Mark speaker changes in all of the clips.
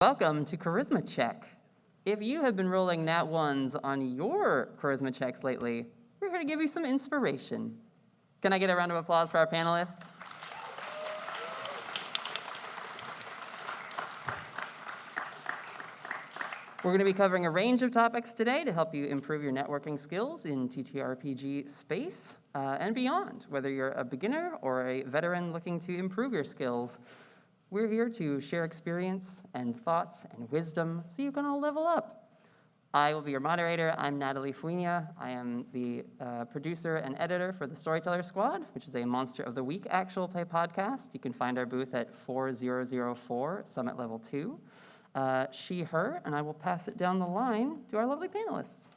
Speaker 1: Welcome to Charisma Check. If you have been rolling nat ones on your charisma checks lately, we're here to give you some inspiration. Can I get a round of applause for our panelists? We're going to be covering a range of topics today to help you improve your networking skills in TTRPG space and beyond. Whether you're a beginner or a veteran looking to improve your skills, we're here to share experience and thoughts and wisdom so you can all level up. I will be your moderator. I'm Natalie Fuinha. I am the producer and editor for the Storyteller Squad, which is a Monster of the Week actual play podcast. You can find our booth at 4004 Summit Level 2. She, her, and I will pass it down the line to our lovely panelists.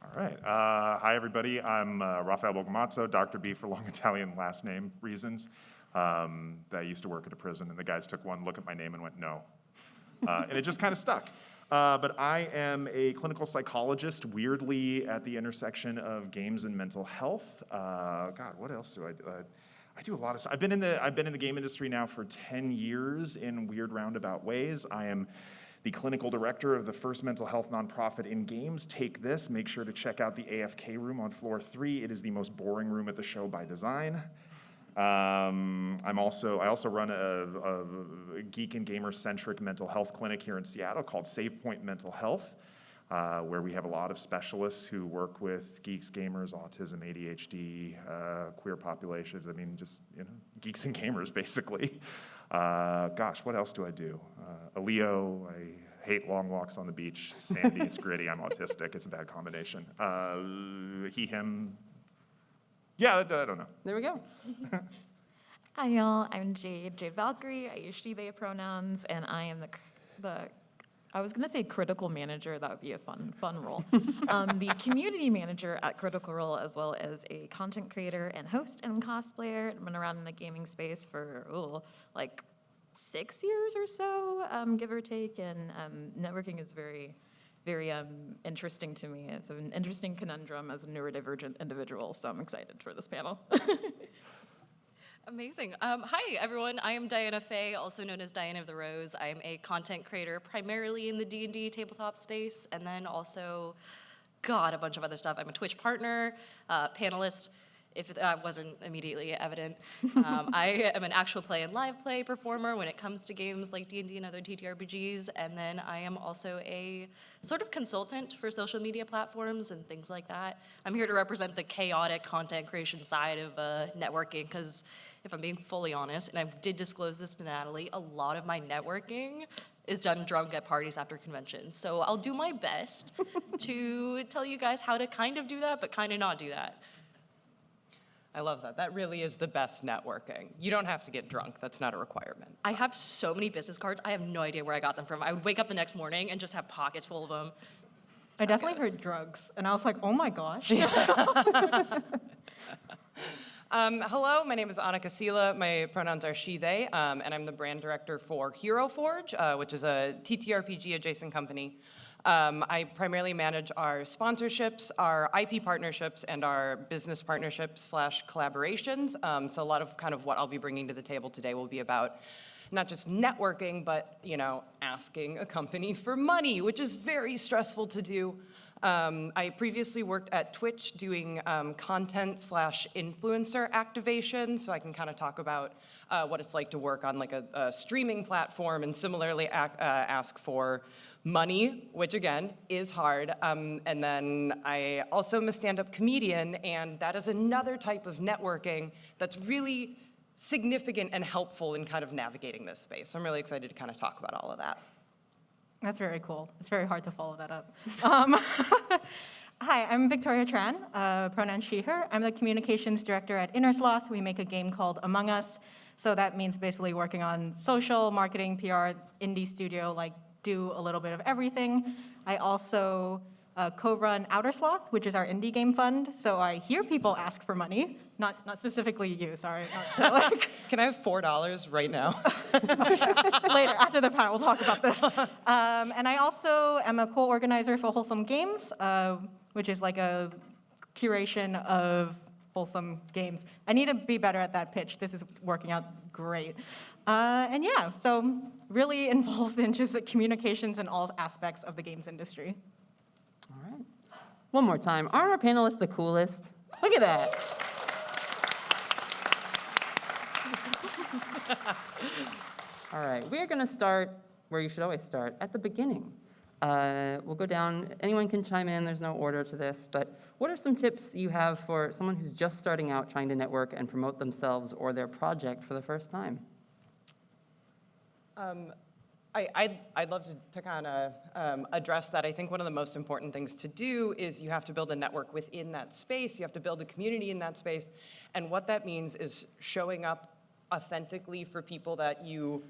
Speaker 2: All right. Hi, everybody. I'm Rafael Bogomazzo, Dr. B for long Italian last name reasons. I used to work at a prison, and the guys took one look at my name and went, no. And it just kind of stuck. But I am a clinical psychologist, weirdly at the intersection of games and mental health. God, what else do I do? I do a lot of stuff. I've been in the game industry now for 10 years in weird roundabout ways. I am the clinical director of the first mental health nonprofit in games, Take This. Make sure to check out the AFK room on floor 3. It is the most boring room at the show by design. I also run a geek and gamer-centric mental health clinic here in Seattle called Save Point Mental Health, where we have a lot of specialists who work with geeks, gamers, autism, ADHD, queer populations. I mean, just, geeks and gamers, basically. Gosh, what else do I do? A Leo, I hate long walks on the beach. Sandy, it's gritty, I'm autistic. It's a bad combination. He, him. Yeah, I don't know.
Speaker 1: There we go.
Speaker 3: Hi, y'all. I'm Jade Valkyrie. I use she, they pronouns, and I am I was going to say critical manager. That would be a fun role. The community manager at Critical Role, as well as a content creator and host and cosplayer. I've been around in the gaming space for, like 6 years or so, give or take, and networking is very interesting to me. It's an interesting conundrum as a neurodivergent individual, so I'm excited for this panel.
Speaker 4: Amazing. Hi, everyone. I am Diana Fay, also known as Diana of the Rose. I am a content creator primarily in the D&D tabletop space, and then also, a bunch of other stuff. I'm a Twitch partner, panelist, if that wasn't immediately evident. I am an actual play and live play performer when it comes to games like D&D and other TTRPGs, and then I am also a sort of consultant for social media platforms and things like that. I'm here to represent the chaotic content creation side of networking, because if I'm being fully honest, and I did disclose this to Natalie, a lot of my networking is done drunk at parties after conventions. So I'll do my best to tell you guys how to kind of do that, but kind of not do that.
Speaker 5: I love that. That really is the best networking. You don't have to get drunk. That's not a requirement.
Speaker 4: I have so many business cards. I have no idea where I got them from. I would wake up the next morning and just have pockets full of them.
Speaker 3: I definitely heard drugs, and I was like, oh my gosh.
Speaker 5: Hello, my name is Annika Sila. My pronouns are she, they, and I'm the brand director for Hero Forge, which is a TTRPG adjacent company. I primarily manage our sponsorships, our IP partnerships, and our business partnerships / collaborations. So a lot of kind of what I'll be bringing to the table today will be about not just networking, but, asking a company for money, which is very stressful to do. I previously worked at Twitch doing content / influencer activation, so I can kind of talk about what it's like to work on like a streaming platform and similarly ask for money, which again is hard. And then I also am a stand-up comedian, and that is another type of networking that's really significant and helpful in kind of navigating this space. So I'm really excited to kind of talk about all of that.
Speaker 3: That's very cool. It's very hard to follow that up. Hi, I'm Victoria Tran, pronoun she, her. I'm the communications director at Innersloth. We make a game called Among Us. So that means basically working on social, marketing, PR, indie studio, like do a little bit of everything. I also co-run Outersloth, which is our indie game fund. So I hear people ask for money, not specifically you, sorry.
Speaker 5: Can I have $4 right now?
Speaker 3: Later, after the panel, we'll talk about this. And I also am a co-organizer for Wholesome Games, which is like a curation of wholesome games. I need to be better at that pitch. This is working out great.
Speaker 6: And yeah, so really involved in just communications in all aspects of the games industry.
Speaker 1: All right. One more time. Aren't our panelists the coolest? Look at that. All right, we are going to start where you should always start, at the beginning. We'll go down. Anyone can chime in. There's no order to this. But what are some tips you have for someone who's just starting out trying to network and promote themselves or their project for the first time?
Speaker 5: I'd love to kind of address that. I think one of the most important things to do is you have to build a network within that space. You have to build a community in that space. And what that means is showing up authentically for people that you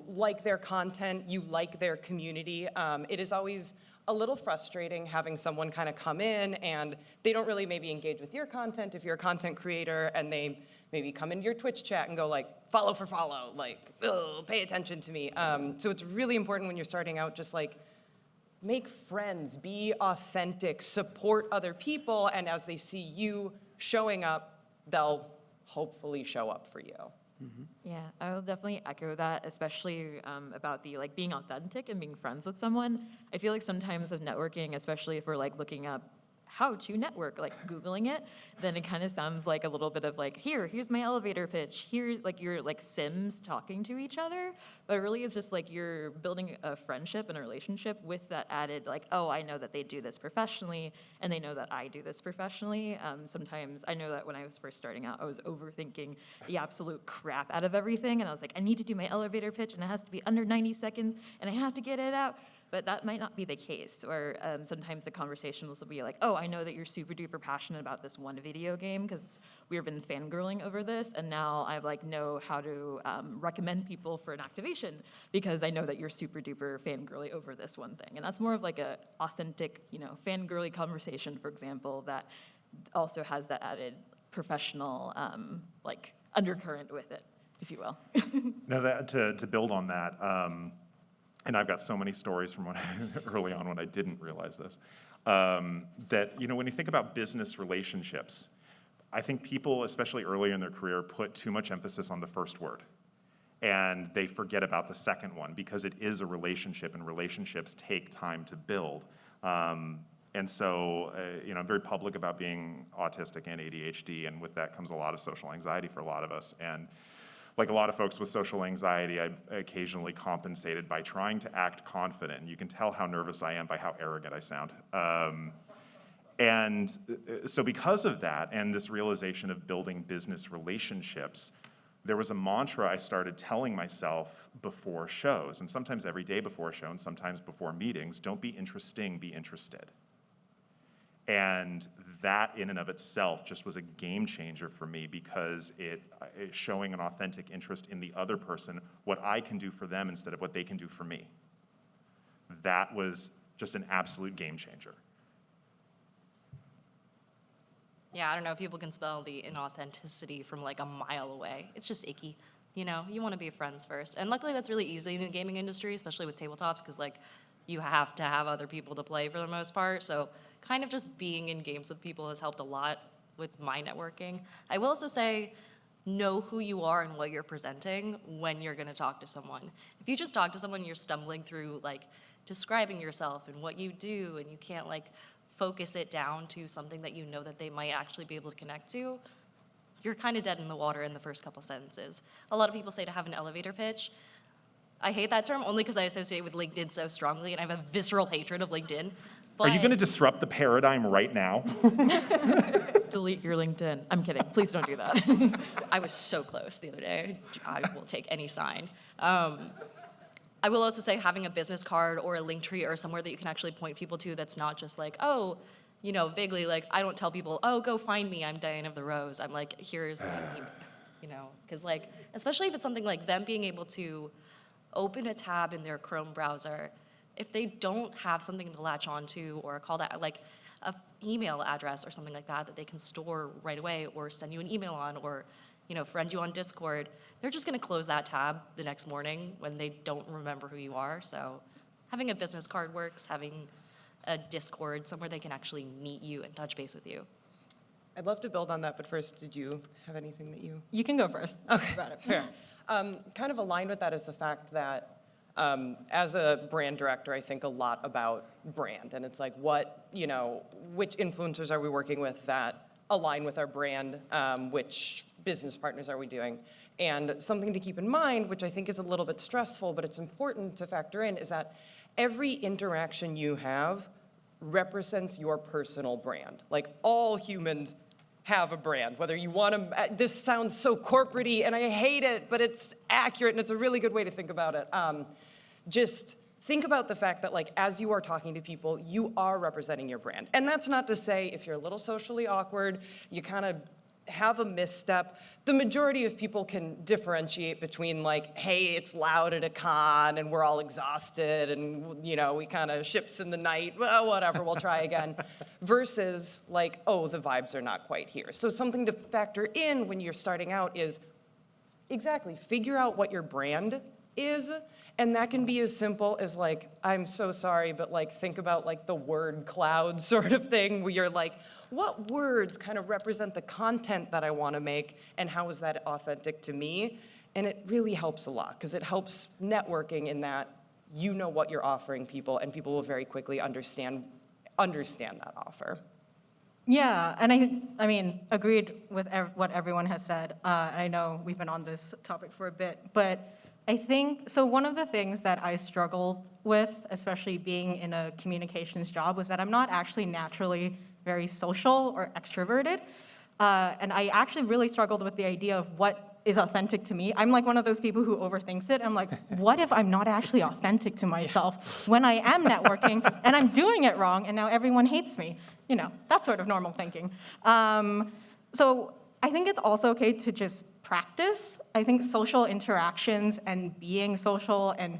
Speaker 5: like their content, you like their community. It is always a little frustrating having someone kind of come in and they don't really maybe engage with your content if you're a content creator, and they maybe come into your Twitch chat and go like, follow for follow, like, ugh, pay attention to me. So it's really important when you're starting out, just like, make friends, be authentic, support other people, and as they see you showing up, they'll hopefully show up for you.
Speaker 3: Yeah, I will definitely echo that, especially about the like being authentic and being friends with someone. I feel like sometimes with networking, especially if we're like looking up how to network, like Googling it, then it kind of sounds like a little bit of like, here's my elevator pitch. Here's like your like Sims talking to each other. But really it's just like you're building a friendship and a relationship with that added like, oh, I know that they do this professionally and they know that I do this professionally. Sometimes I know that when I was first starting out, I was overthinking the absolute crap out of everything. And I was like, I need to do my elevator pitch and it has to be under 90 seconds and I have to get it out. But that might not be the case, or sometimes the conversations will be like, oh, I know that you're super duper passionate about this one video game because we've been fangirling over this, and now I like know how to recommend people for an activation because I know that you're super duper fangirly over this one thing. And that's more of like a authentic, fangirly conversation, for example, that also has that added professional like undercurrent with it, if you will.
Speaker 2: Now, to build on that, and I've got so many stories from when early on when I didn't realize this, that, when you think about business relationships, I think people, especially early in their career, put too much emphasis on the first word. And they forget about the second one because it is a relationship, and relationships take time to build. And so, I'm very public about being autistic and ADHD, and with that comes a lot of social anxiety for a lot of us. And like a lot of folks with social anxiety, I occasionally compensated by trying to act confident. You can tell how nervous I am by how arrogant I sound. And so because of that, and this realization of building business relationships, there was a mantra I started telling myself before shows, and sometimes every day before a show, and sometimes before meetings: don't be interesting, be interested. And that in and of itself just was a game changer for me, because it showing an authentic interest in the other person, what I can do for them instead of what they can do for me. That was just an absolute game changer.
Speaker 4: Yeah, I don't know, people can spell the inauthenticity from like a mile away. It's just icky. You want to be friends first. And luckily that's really easy in the gaming industry, especially with tabletops, because like you have to have other people to play for the most part. So kind of just being in games with people has helped a lot with my networking. I will also say, know who you are and what you're presenting when you're going to talk to someone. If you just talk to someone, you're stumbling through like describing yourself and what you do, and you can't like focus it down to something that you know that they might actually be able to connect to, you're kind of dead in the water in the first couple sentences. A lot of people say to have an elevator pitch. I hate that term only because I associate it with LinkedIn so strongly, and I have a visceral hatred of LinkedIn.
Speaker 2: Are you going to disrupt the paradigm right now?
Speaker 3: Delete your LinkedIn. I'm kidding. Please don't do that.
Speaker 4: I was so close the other day. I will take any sign. I will also say having a business card or a link tree or somewhere that you can actually point people to that's not just like, oh, vaguely, like, I don't tell people, oh, go find me, I'm Diane of the Rose. I'm like, here's my email, because like, especially if it's something like them being able to open a tab in their Chrome browser, if they don't have something to latch onto or a call to, like, a email address or something like that they can store right away or send you an email on or, friend you on Discord, they're just going to close that tab the next morning when they don't remember who you are. So having a business card works, having a Discord, somewhere they can actually meet you and touch base with you.
Speaker 5: I'd love to build on that, but first, did you have anything that you?
Speaker 6: You can go first.
Speaker 5: Okay,
Speaker 6: About it.
Speaker 5: fair. Kind of aligned with that is the fact that as a brand director, I think a lot about brand, and it's like which influencers are we working with that align with our brand, which business partners are we doing? And something to keep in mind, which I think is a little bit stressful, but it's important to factor in, is that every interaction you have represents your personal brand. Like all humans have a brand, whether you want to, this sounds so corporate-y and I hate it, but it's accurate and it's a really good way to think about it. Just think about the fact that like as you are talking to people, you are representing your brand. And that's not to say if you're a little socially awkward, you kind of have a misstep. The majority of people can differentiate between like, hey, it's loud at a con and we're all exhausted and we kind of ships in the night, well, whatever, we'll try again, versus like, oh, the vibes are not quite here. So something to factor in when you're starting out is exactly figure out what your brand is. And that can be as simple as like, I'm so sorry, but like think about like the word cloud sort of thing where you're like, what words kind of represent the content that I want to make and how is that authentic to me? And it really helps a lot because it helps networking in that you know what you're offering people and people will very quickly understand that offer.
Speaker 6: Yeah, and I mean, agreed with what everyone has said. I know we've been on this topic for a bit, but I think, so one of the things that I struggled with, especially being in a communications job, was that I'm not actually naturally very social or extroverted. And I actually really struggled with the idea of what is authentic to me. I'm like one of those people who overthinks it. I'm like, what if I'm not actually authentic to myself when I am networking and I'm doing it wrong and now everyone hates me? That sort of normal thinking. So I think it's also okay to just practice. I think social interactions and being social and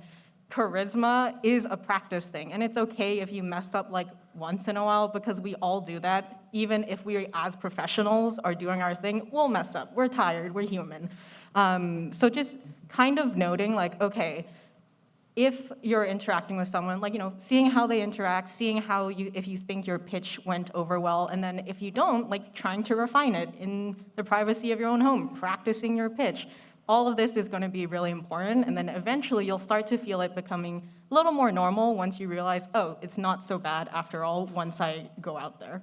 Speaker 6: charisma is a practice thing. And it's okay if you mess up like once in a while because we all do that. Even if we as professionals are doing our thing, we'll mess up. We're tired, we're human. So just kind of noting like, okay, if you're interacting with someone, like, seeing how they interact, seeing if you think your pitch went over well, and then if you don't, like trying to refine it in the privacy of your own home, practicing your pitch. All of this is going to be really important, and then eventually you'll start to feel it becoming a little more normal once you realize, oh, it's not so bad after all once I go out there.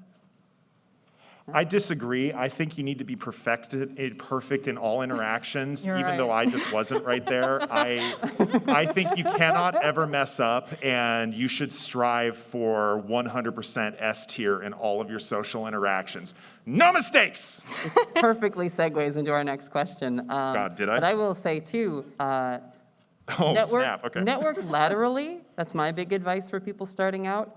Speaker 2: I disagree. I think you need to be perfect in all interactions,
Speaker 6: You're
Speaker 2: even
Speaker 6: right.
Speaker 2: though I just wasn't right there. I think you cannot ever mess up, and you should strive for 100% S tier in all of your social interactions. No mistakes!
Speaker 1: This perfectly segues into our next question.
Speaker 2: God, did I?
Speaker 1: But I will say, too,
Speaker 2: Oh, snap, okay.
Speaker 1: network laterally. That's my big advice for people starting out.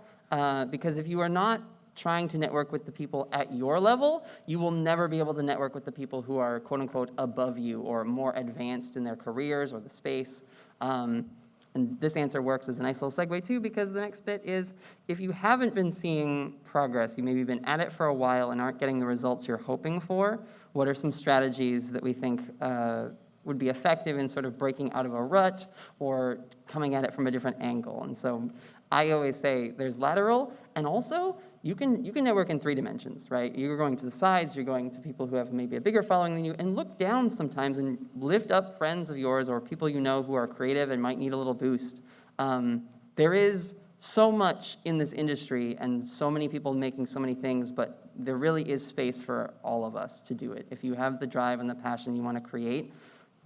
Speaker 1: Because if you are not trying to network with the people at your level, you will never be able to network with the people who are, quote unquote, above you or more advanced in their careers or the space. And this answer works as a nice little segue too, because the next bit is, if you haven't been seeing progress, you maybe been at it for a while and aren't getting the results you're hoping for, what are some strategies that we think would be effective in sort of breaking out of a rut or coming at it from a different angle? And so I always say there's lateral, and also you can network in 3 dimensions, right? You're going to the sides, you're going to people who have maybe a bigger following than you, and look down sometimes and lift up friends of yours or people you know who are creative and might need a little boost. There is so much in this industry and so many people making so many things, but there really is space for all of us to do it. If you have the drive and the passion you want to create,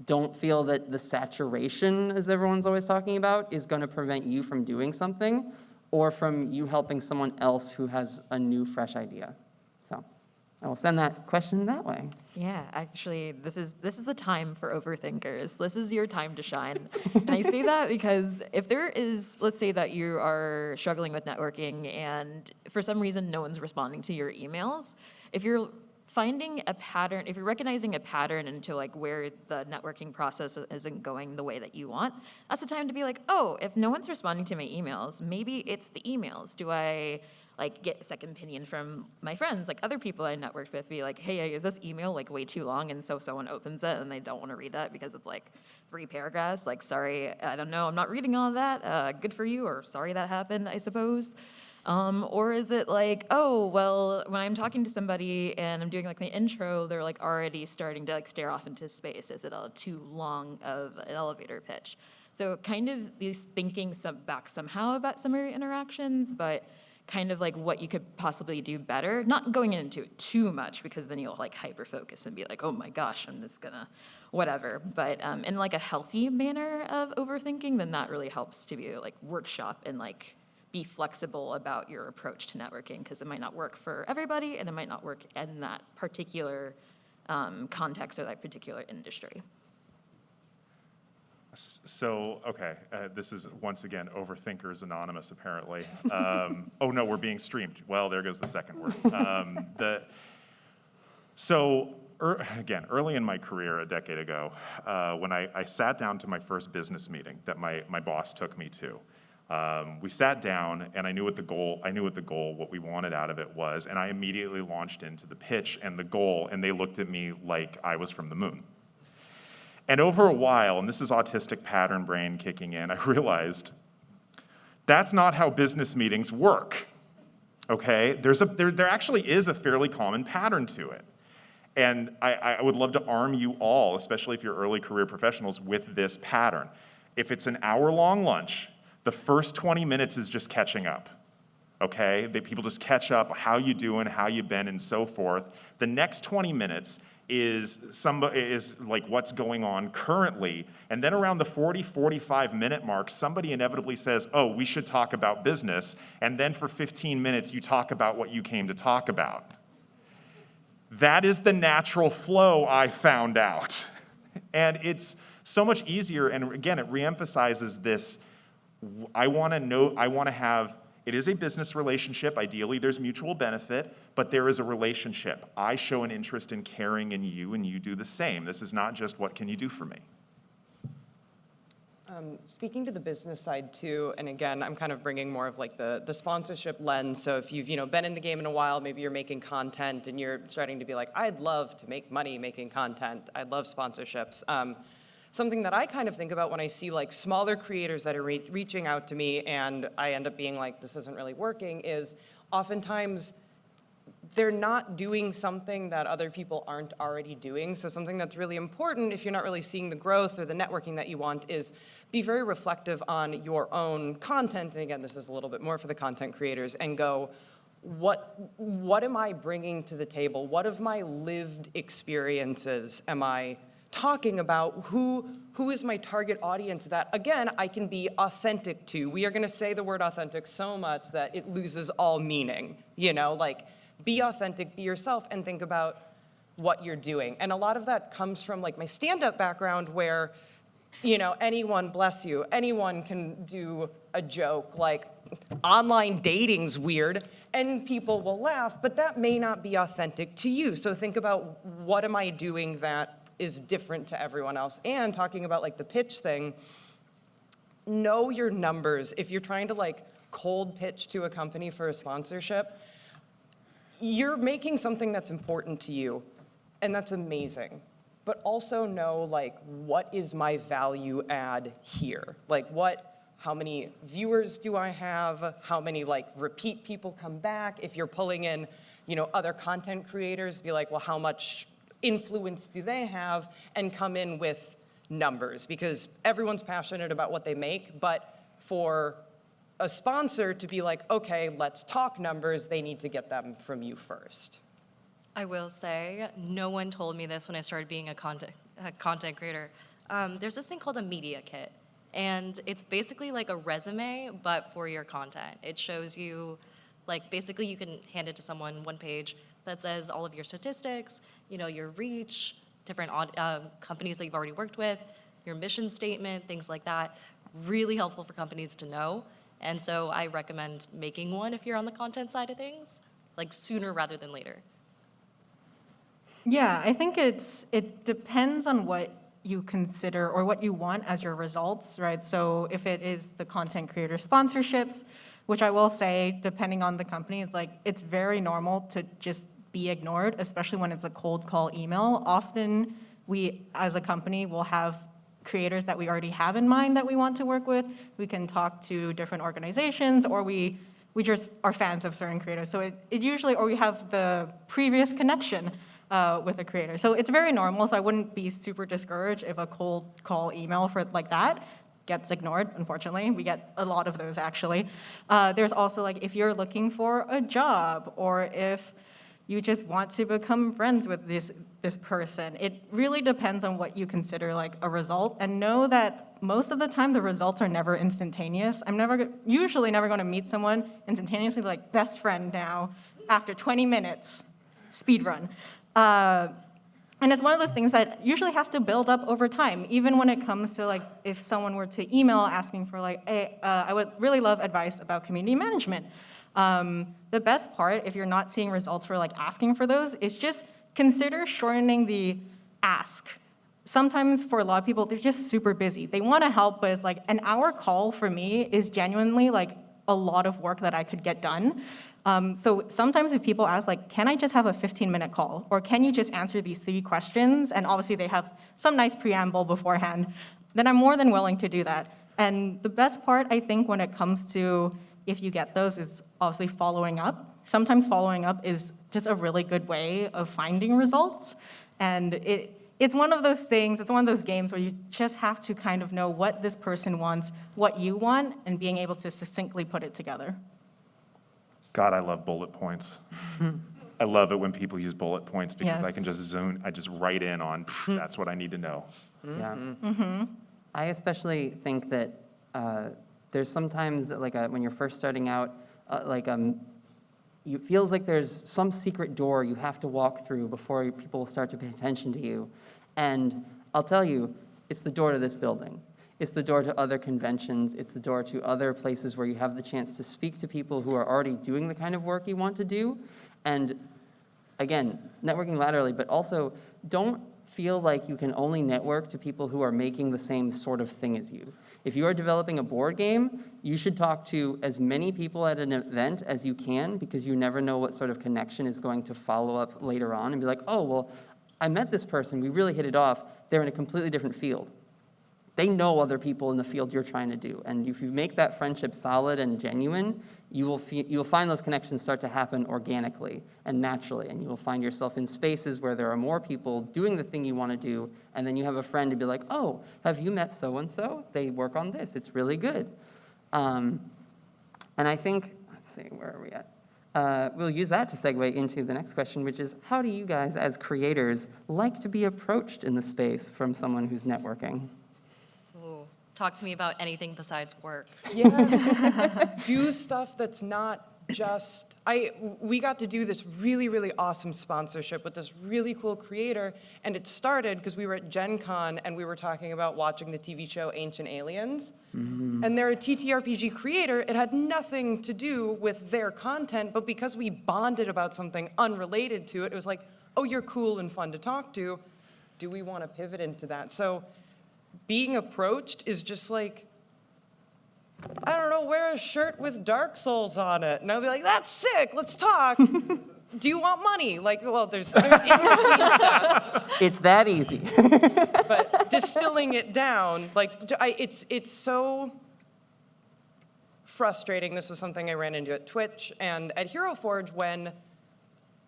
Speaker 1: don't feel that the saturation, as everyone's always talking about, is going to prevent you from doing something or from you helping someone else who has a new, fresh idea. So I will send that question that way.
Speaker 3: Yeah, actually, this is the time for overthinkers. This is your time to shine. And I say that because if there is, let's say that you are struggling with networking and for some reason no one's responding to your emails, if you're finding a pattern, if you're recognizing a pattern into like where the networking process isn't going the way that you want, that's the time to be like, oh, if no one's responding to my emails, maybe it's the emails. Do I like get a second opinion from my friends, like other people I networked with, be like, hey, is this email like way too long? And so someone opens it and they don't want to read that because it's like 3 paragraphs. Like, sorry, I don't know, I'm not reading all of that. Good for you, or sorry that happened, I suppose. Or is it like, oh, well, when I'm talking to somebody and I'm doing like my intro, they're like already starting to like stare off into space. Is it too long of an elevator pitch? So kind of these thinking back somehow about some of your interactions, but kind of like what you could possibly do better, not going into it too much because then you'll like hyper focus and be like, oh my gosh, I'm just gonna whatever. But in like a healthy manner of overthinking, then that really helps to be like workshop and like be flexible about your approach to networking, because it might not work for everybody and it might not work in that particular context or that particular industry.
Speaker 2: So, okay, this is once again Overthinkers Anonymous, apparently. Oh no, we're being streamed. Well, there goes the second word. Again, early in my career, a decade ago, when I sat down to my first business meeting that my boss took me to, we sat down, and I knew what the goal, what we wanted out of it was, and I immediately launched into the pitch and the goal, and they looked at me like I was from the moon. And over a while, and this is autistic pattern brain kicking in, I realized that's not how business meetings work, okay? There actually is a fairly common pattern to it. And I would love to arm you all, especially if you're early career professionals, with this pattern. If it's an hour-long lunch, the first 20 minutes is just catching up, okay? People just catch up, how you doing, how you been, and so forth. The next 20 minutes is like what's going on currently, and then around the 45 minute mark, somebody inevitably says, oh, we should talk about business, and then for 15 minutes you talk about what you came to talk about. That is the natural flow, I found out. And it's so much easier, and again, it reemphasizes this, it is a business relationship. Ideally, there's mutual benefit, but there is a relationship. I show an interest in caring in you, and you do the same. This is not just what can you do for me.
Speaker 5: Speaking to the business side too, and again, I'm kind of bringing more of like the sponsorship lens. So if you've been in the game in a while, maybe you're making content and you're starting to be like, I'd love to make money making content. I'd love sponsorships. Something that I kind of think about when I see like smaller creators that are reaching out to me and I end up being like, this isn't really working, is oftentimes they're not doing something that other people aren't already doing. So something that's really important if you're not really seeing the growth or the networking that you want is be very reflective on your own content. And again, this is a little bit more for the content creators, and go, what am I bringing to the table? What of my lived experiences am I talking about? Who is my target audience that, again, I can be authentic to? We are gonna say the word authentic so much that it loses all meaning, like be authentic, be yourself, and think about what you're doing. And a lot of that comes from like my stand-up background where, anyone, bless you, anyone can do a joke, like online dating's weird, and people will laugh, but that may not be authentic to you. So think about, what am I doing that is different to everyone else? And talking about like the pitch thing, know your numbers. If you're trying to like cold pitch to a company for a sponsorship, you're making something that's important to you, and that's amazing. But also know like, what is my value add here? Like how many viewers do I have? How many like repeat people come back? If you're pulling in, other content creators, be like, well, how much influence do they have? And come in with numbers, because everyone's passionate about what they make, but for a sponsor to be like, okay, let's talk numbers, they need to get them from you first.
Speaker 4: I will say, no one told me this when I started being a content creator. There's this thing called a media kit, and it's basically like a resume, but for your content. It shows you, like, basically you can hand it to someone, one page, that says all of your statistics, your reach, different companies that you've already worked with, your mission statement, things like that. Really helpful for companies to know. And so I recommend making one if you're on the content side of things, like sooner rather than later.
Speaker 6: Yeah, I think it depends on what you consider or what you want as your results, right? So if it is the content creator sponsorships, which I will say, depending on the company, it's very normal to just be ignored, especially when it's a cold call email. Often we, as a company, will have creators that we already have in mind that we want to work with. We can talk to different organizations, or we we just are fans of certain creators. So it usually, or we have the previous connection with a creator. So it's very normal, so I wouldn't be super discouraged if a cold call email for like that gets ignored, unfortunately. We get a lot of those, actually. There's also, like, if you're looking for a job, or if you just want to become friends with this person. It really depends on what you consider like a result, and know that most of the time the results are never instantaneous. I'm usually never going to meet someone instantaneously, like best friend now, after 20 minutes, speed run. And it's one of those things that usually has to build up over time, even when it comes to like, if someone were to email asking for like, hey, I would really love advice about community management. The best part, if you're not seeing results for like asking for those, is just consider shortening the ask. Sometimes for a lot of people, they're just super busy. They want to help, but it's like an hour call for me is genuinely like a lot of work that I could get done. So sometimes if people ask, like, can I just have a 15-minute call? Or can you just answer these 3 questions? And obviously they have some nice preamble beforehand. Then I'm more than willing to do that. And the best part, I think, when it comes to if you get those is obviously following up. Sometimes following up is just a really good way of finding results. And it's one of those things, it's one of those games where you just have to kind of know what this person wants, what you want, and being able to succinctly put it together.
Speaker 2: God, I love bullet points. I love it when people use bullet points because I
Speaker 6: Yes.
Speaker 2: can just I just write in on, that's what I need to know.
Speaker 1: Yeah. I especially think that there's sometimes, like, when you're first starting out, it feels like there's some secret door you have to walk through before people will start to pay attention to you. And I'll tell you, it's the door to this building. It's the door to other conventions. It's the door to other places where you have the chance to speak to people who are already doing the kind of work you want to do. And again, networking laterally, but also don't feel like you can only network to people who are making the same sort of thing as you. If you are developing a board game, you should talk to as many people at an event as you can, because you never know what sort of connection is going to follow up later on and be like, oh, well, I met this person, we really hit it off, they're in a completely different field. They know other people in the field you're trying to do. And if you make that friendship solid and genuine, you will find those connections start to happen organically and naturally. And you will find yourself in spaces where there are more people doing the thing you want to do. And then you have a friend to be like, oh, have you met so-and-so? They work on this. It's really good. And I think, let's see, where are we at? We'll use that to segue into the next question, which is, how do you guys as creators like to be approached in the space from someone who's networking?
Speaker 4: Ooh, talk to me about anything besides work.
Speaker 5: Yeah. Do stuff that's not just, we got to do this really, really awesome sponsorship with this really cool creator, and it started because we were at Gen Con and we were talking about watching the TV show Ancient Aliens. And they're a TTRPG creator. It had nothing to do with their content, but because we bonded about something unrelated to it, it was like, oh, you're cool and fun to talk to. Do we want to pivot into that? So being approached is just like, I don't know, wear a shirt with Dark Souls on it. And I'll be like, that's sick, let's talk. Do you want money? Like, well, there's in between steps.
Speaker 1: It's that easy.
Speaker 5: But distilling it down, like, it's so frustrating. This was something I ran into at Twitch and at Hero Forge, when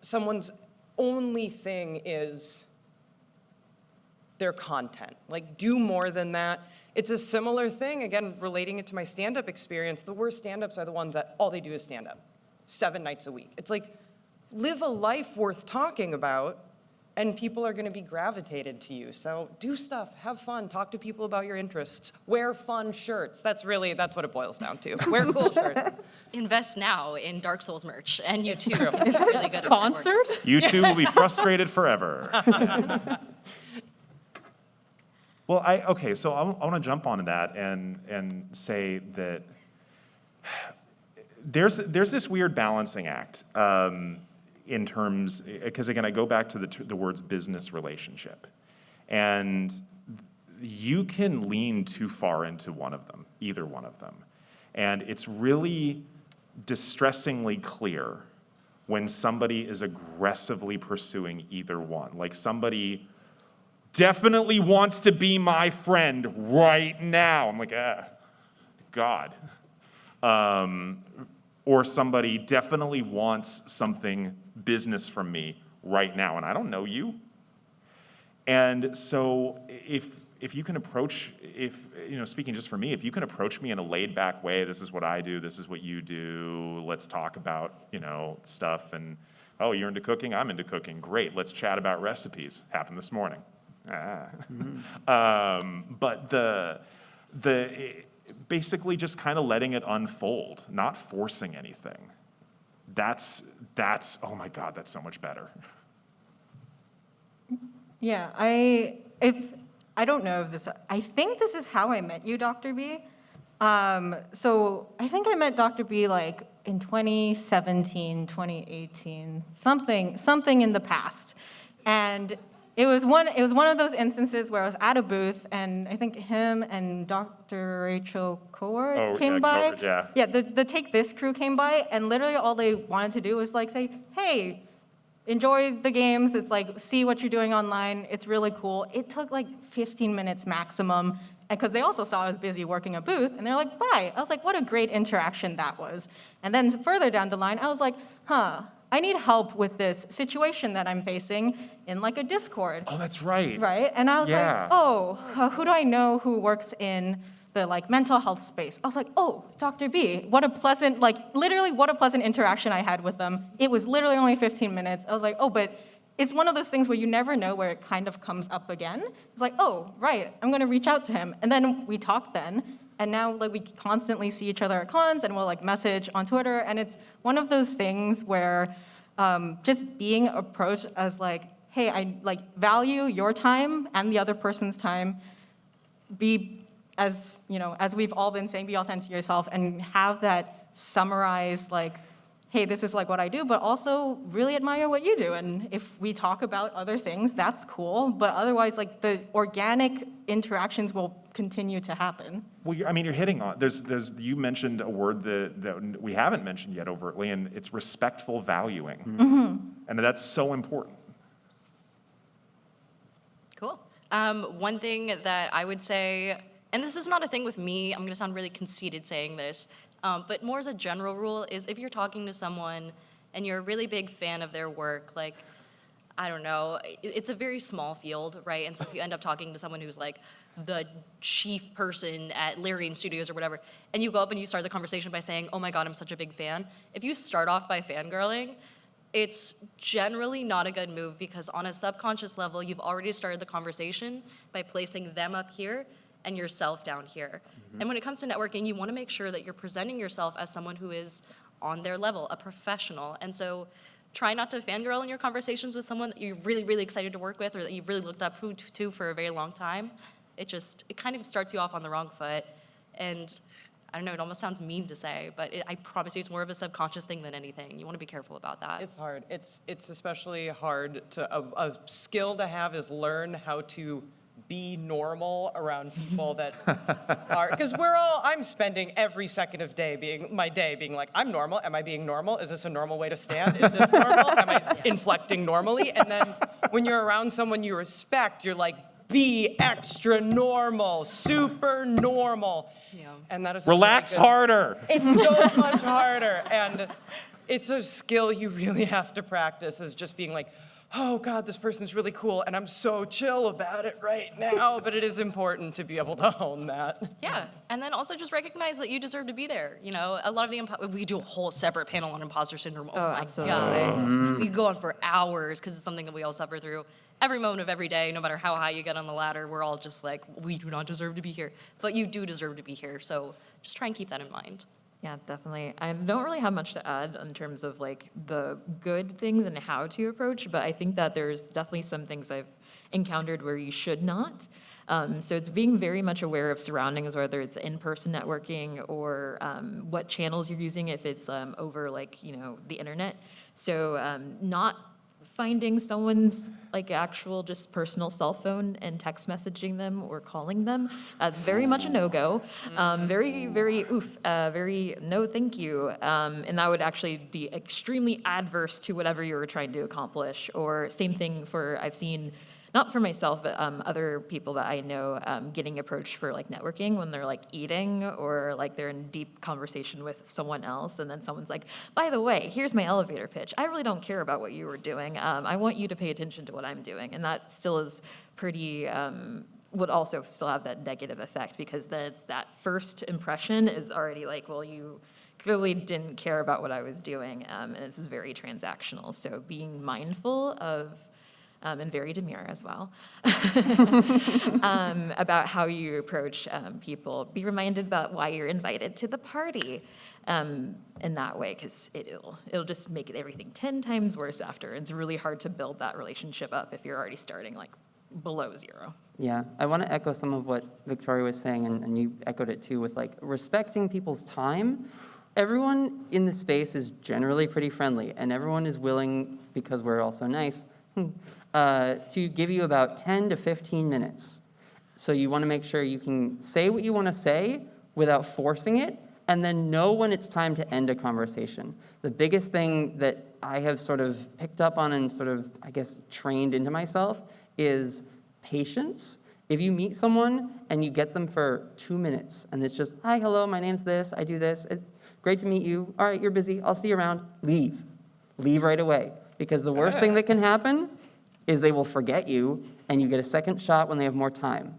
Speaker 5: someone's only thing is their content. Like, do more than that. It's a similar thing, again, relating it to my stand-up experience. The worst stand-ups are the ones that all they do is stand-up 7 nights a week. It's like, live a life worth talking about, and people are gonna be gravitated to you. So do stuff, have fun, talk to people about your interests, wear fun shirts. That's what it boils down to. Wear cool shirts.
Speaker 4: Invest now in Dark Souls merch, and you
Speaker 5: It's
Speaker 4: too
Speaker 5: true.
Speaker 4: can be really good at networking.
Speaker 6: Sponsored?
Speaker 2: You two will be frustrated forever. Well, okay, so I want to jump onto that and say that there's this weird balancing act in terms, because again, I go back to the words business relationship, and you can lean too far into one of them, either one of them, and it's really distressingly clear when somebody is aggressively pursuing either one, like somebody definitely wants to be my friend right now. I'm like, God. or somebody definitely wants something business from me right now, and I don't know you. And so if you can approach, speaking just for me, if you can approach me in a laid back way, this is what I do, this is what you do, let's talk about, stuff, and oh, you're into cooking, I'm into cooking, great, let's chat about recipes, happened this morning. But basically just kind of letting it unfold, not forcing anything. That's, oh my God, that's so much better.
Speaker 6: Yeah, I don't know if this, I think this is how I met you, Dr. B. So I think I met Dr. B like in 2017, 2018, something in the past. And it was one of those instances where I was at a booth, and I think him and Dr. Rachel Coward came by. Yeah, the Take This crew came by, and literally all they wanted to do was like say, hey, enjoy the games. It's like, see what you're doing online. It's really cool. It took like 15 minutes maximum, because they also saw I was busy working a booth, and they're like, bye. I was like, what a great interaction that was. And then further down the line, I was like, I need help with this situation that I'm facing in like a Discord.
Speaker 2: Oh, that's right.
Speaker 6: Right? And I was like, who do I know who works in the like mental health space? I was like, oh, Dr. B, what a pleasant, literally what a pleasant interaction I had with them. It was literally only 15 minutes. I was like, oh, but it's one of those things where you never know where it kind of comes up again. It's like, oh, right, I'm gonna reach out to him. And then we talked then, and now we constantly see each other at cons, and we'll message on Twitter, and it's one of those things where just being approached as hey, I value your time and the other person's time. Be, as we've all been saying, be authentic to yourself, and have that summarized hey, this is what I do, but also really admire what you do. And if we talk about other things, that's cool. But otherwise, the organic interactions will continue to happen.
Speaker 2: Well, you're hitting on, you mentioned a word that we haven't mentioned yet overtly, and it's respectful valuing. Mm-hmm. And that's so important.
Speaker 4: Cool. One thing that I would say, and this is not a thing with me, I'm going to sound really conceited saying this, but more as a general rule, is if you're talking to someone and you're a really big fan of their work, I don't know, it's a very small field, right? And so if you end up talking to someone who's the chief person at Larian Studios or whatever, and you go up and you start the conversation by saying, oh my God, I'm such a big fan. If you start off by fangirling, it's generally not a good move, because on a subconscious level, you've already started the conversation by placing them up here and yourself down here. Mm-hmm. And when it comes to networking, you want to make sure that you're presenting yourself as someone who is on their level, a professional. And so try not to fangirl in your conversations with someone that you're really, really excited to work with, or that you've really looked up to for a very long time. It kind of starts you off on the wrong foot. And I don't know, it almost sounds mean to say, but I promise you it's more of a subconscious thing than anything. You want to be careful about that.
Speaker 5: It's hard. It's especially hard a skill to have is learn how to be normal around people that are, because I'm spending every second of my day being I'm normal. Am I being normal? Is this a normal way to stand? Is this normal? Am I inflecting normally? And then when you're around someone you respect, you're be extra normal, super normal.
Speaker 4: Yeah.
Speaker 5: And that is
Speaker 2: relax harder.
Speaker 5: It's so much harder. And it's a skill you really have to practice, is just being oh God, this person's really cool, and I'm so chill about it right now. But it is important to be able to hone that.
Speaker 4: Yeah, and then also just recognize that you deserve to be there. A lot of we do a whole separate panel on imposter syndrome. Oh my
Speaker 3: absolutely.
Speaker 4: God. We could go on for hours, because it's something that we all suffer through every moment of every day. No matter how high you get on the ladder, we're all just we do not deserve to be here. But you do deserve to be here, so just try and keep that in mind.
Speaker 3: Yeah, definitely. I don't really have much to add in terms of the good things and how to approach, but I think that there's definitely some things I've encountered where you should not. So it's being very much aware of surroundings, whether it's in-person networking or what channels you're using, if it's over the internet. So not finding someone's actual just personal cell phone and text messaging them or calling them. That's very much a no-go. Very, very very no thank you. And that would actually be extremely adverse to whatever you were trying to accomplish. Or same thing I've seen not for myself, but other people that I know getting approached for like networking when they're like eating or like they're in deep conversation with someone else, and then someone's like, by the way, here's my elevator pitch. I really don't care about what you were doing. I want you to pay attention to what I'm doing. And that still is pretty, would also still have that negative effect, because then it's that first impression is already like, well, you clearly didn't care about what I was doing, and this is very transactional. So being mindful of, and very demure as well, about how you approach people. Be reminded about why you're invited to the party in that way, because it'll just make everything 10 times worse after. It's really hard to build that relationship up if you're already starting like below zero.
Speaker 1: Yeah, I want to echo some of what Victoria was saying, and you echoed it too, with like respecting people's time. Everyone in the space is generally pretty friendly, and everyone is willing, because we're also nice, to give you about 10 to 15 minutes. So you want to make sure you can say what you want to say without forcing it, and then know when it's time to end a conversation. The biggest thing that I have sort of picked up on and sort of, I guess, trained into myself is patience. If you meet someone and you get them for 2 minutes, and it's just, hi, hello, my name's this, I do this, great to meet you, all right, you're busy, I'll see you around, leave. Leave right away. Because the worst thing that can happen is they will forget you, and you get a second shot when they have more time.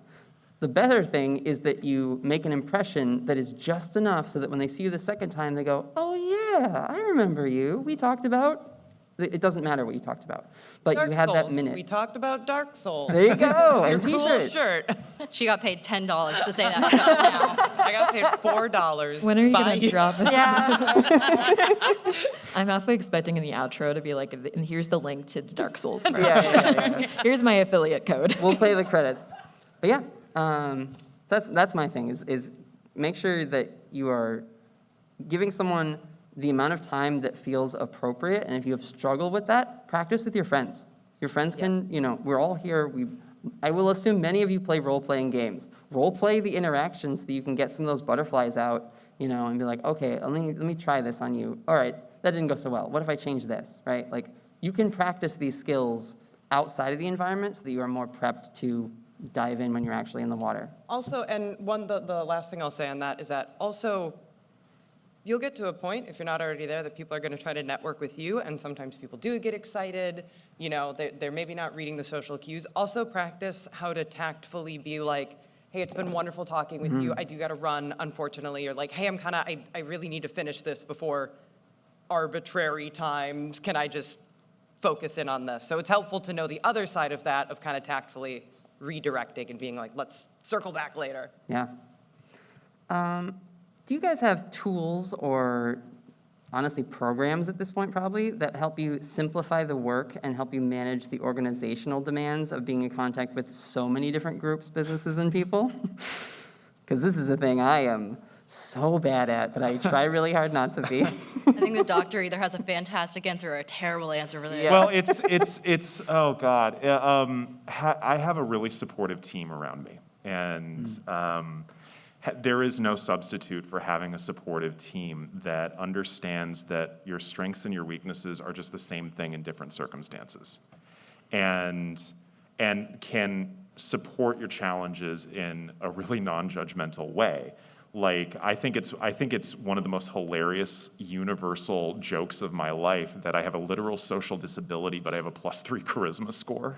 Speaker 1: The better thing is that you make an impression that is just enough so that when they see you the second time, they go, oh yeah, I remember you. We talked about, it doesn't matter what you talked about, but
Speaker 5: Dark
Speaker 1: you had that
Speaker 5: Souls.
Speaker 1: minute.
Speaker 5: We talked about Dark Souls.
Speaker 1: There you go, and
Speaker 5: Cool
Speaker 1: t-shirts.
Speaker 5: shirt.
Speaker 4: She got paid $10 to say that just now.
Speaker 5: I got paid $4.
Speaker 3: When are you
Speaker 5: by
Speaker 3: going to drop it?
Speaker 6: Yeah.
Speaker 3: I'm halfway expecting in the outro to be like, and here's the link to Dark Souls.
Speaker 1: Yeah.
Speaker 3: Here's my affiliate code.
Speaker 1: We'll play the credits. But yeah, that's my thing, is make sure that you are giving someone the amount of time that feels appropriate, and if you have struggled with that, practice with your friends. Your friends can, we're all here, I will assume many of you play role-playing games. Role-play the interactions so that you can get some of those butterflies out, and be like, okay, let me try this on you. All right, that didn't go so well. What if I change this, right? Like, you can practice these skills outside of the environment so that you are more prepped to dive in when you're actually in the water.
Speaker 5: Also, and the last thing I'll say on that is that also, you'll get to a point, if you're not already there, that people are going to try to network with you, and sometimes people do get excited. They're maybe not reading the social cues. Also practice how to tactfully be like, hey, it's been wonderful talking with you. I do got to run, unfortunately. Or like, hey, I really need to finish this before arbitrary times. Can I just focus in on this? So it's helpful to know the other side of that, of kind of tactfully redirecting and being like, let's circle back later.
Speaker 1: Yeah. Do you guys have tools or, honestly, programs at this point probably that help you simplify the work and help you manage the organizational demands of being in contact with so many different groups, businesses, and people? Because this is a thing I am so bad at, but I try really hard not to be.
Speaker 4: I think the doctor either has a fantastic answer or a terrible answer for this.
Speaker 1: Yeah.
Speaker 2: Well, it's oh God. I have a really supportive team around me, and there is no substitute for having a supportive team that understands that your strengths and your weaknesses are just the same thing in different circumstances, and can support your challenges in a really non-judgmental way. Like, I think it's one of the most hilarious universal jokes of my life that I have a literal social disability, but I have a +3 charisma score.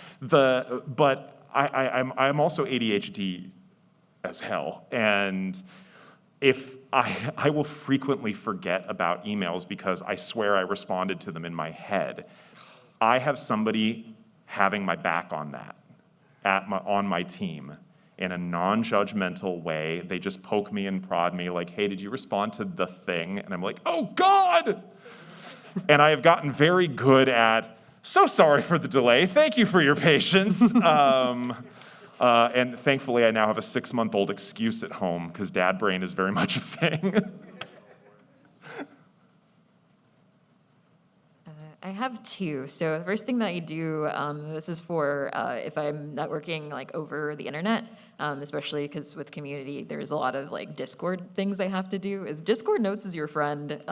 Speaker 2: But I'm also ADHD as hell, and if I will frequently forget about emails because I swear I responded to them in my head. I have somebody having my back on that on my team in a non-judgmental way. They just poke me and prod me like, hey, did you respond to the thing? And I'm like, oh God! And I have gotten very good at, so sorry for the delay, thank you for your patience. And thankfully I now have a 6-month-old excuse at home because dad brain is very much a thing.
Speaker 3: I have two. So the first thing that I do, this is for if I'm networking like over the internet, especially because with community, there's a lot of like Discord things I have to do. Is Discord Notes is your friend.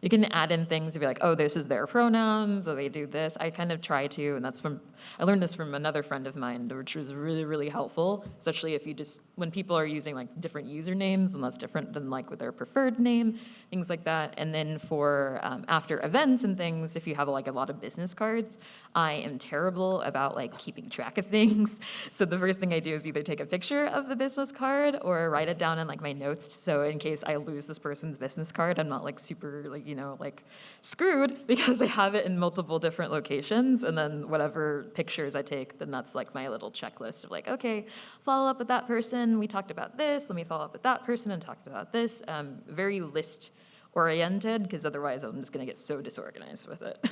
Speaker 3: You can add in things and be like, oh, this is their pronouns, or they do this. I kind of try to, and I learned this from another friend of mine, which was really, really helpful, especially if when people are using like different usernames, and that's different than like with their preferred name, things like that. And then for after events and things, if you have like a lot of business cards, I am terrible about like keeping track of things. So the first thing I do is either take a picture of the business card or write it down in like my notes. So in case I lose this person's business card, I'm not like super like, like screwed because I have it in multiple different locations. And then whatever pictures I take, then that's like my little checklist of like, okay, follow up with that person. We talked about this. Let me follow up with that person and talk about this. Very list oriented, because otherwise I'm just going to get so disorganized with it.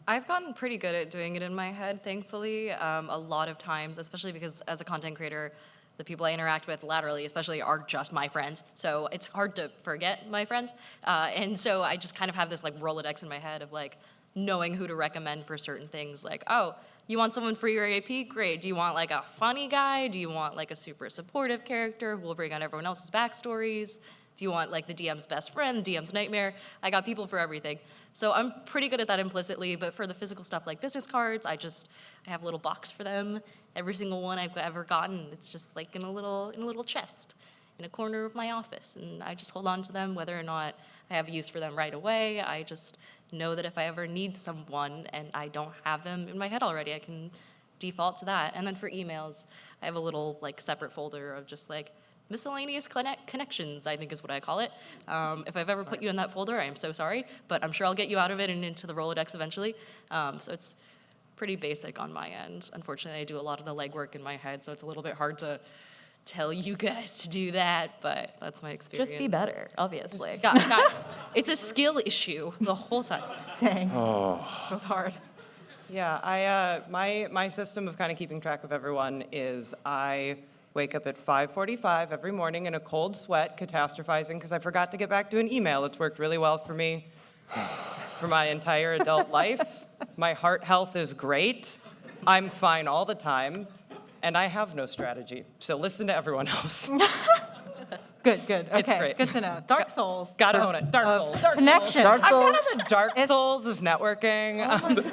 Speaker 4: I've gotten pretty good at doing it in my head, thankfully. A lot of times, especially because as a content creator, the people I interact with laterally, especially, are just my friends. So it's hard to forget my friends. And so I just kind of have this like Rolodex in my head of like knowing who to recommend for certain things. Like, oh, you want someone for your AP? Great. Do you want like a funny guy? Do you want like a super supportive character who will bring on everyone else's backstories? Do you want like the DM's best friend, DM's nightmare? I got people for everything. So I'm pretty good at that implicitly, but for the physical stuff like business cards, I have a little box for them. Every single one I've ever gotten, it's just like in a little chest in a corner of my office, and I just hold on to them whether or not I have use for them right away. I just know that if I ever need someone and I don't have them in my head already, I can default to that. And then for emails, I have a little like separate folder of just like miscellaneous connections, I think is what I call it. If I've ever put you in that folder, I am so sorry, but I'm sure I'll get you out of it and into the Rolodex eventually. So it's pretty basic on my end. Unfortunately, I do a lot of the legwork in my head, so it's a little bit hard to tell you guys to do that, but that's my experience.
Speaker 3: Just be better, obviously.
Speaker 4: Guys, it's a skill issue the whole time.
Speaker 6: Dang. Oh. That was hard.
Speaker 5: Yeah, my system of kind of keeping track of everyone is I wake up at 5:45 every morning in a cold sweat, catastrophizing because I forgot to get back to an email. It's worked really well for me for my entire adult life. My heart health is great. I'm fine all the time, and I have no strategy. So listen to everyone else.
Speaker 6: Good. Okay.
Speaker 5: It's great.
Speaker 6: Good to know. Dark Souls.
Speaker 5: Gotta own it. Dark Souls.
Speaker 6: Connection.
Speaker 1: Dark
Speaker 5: I'm
Speaker 1: Souls.
Speaker 5: kind of the Dark Souls of networking.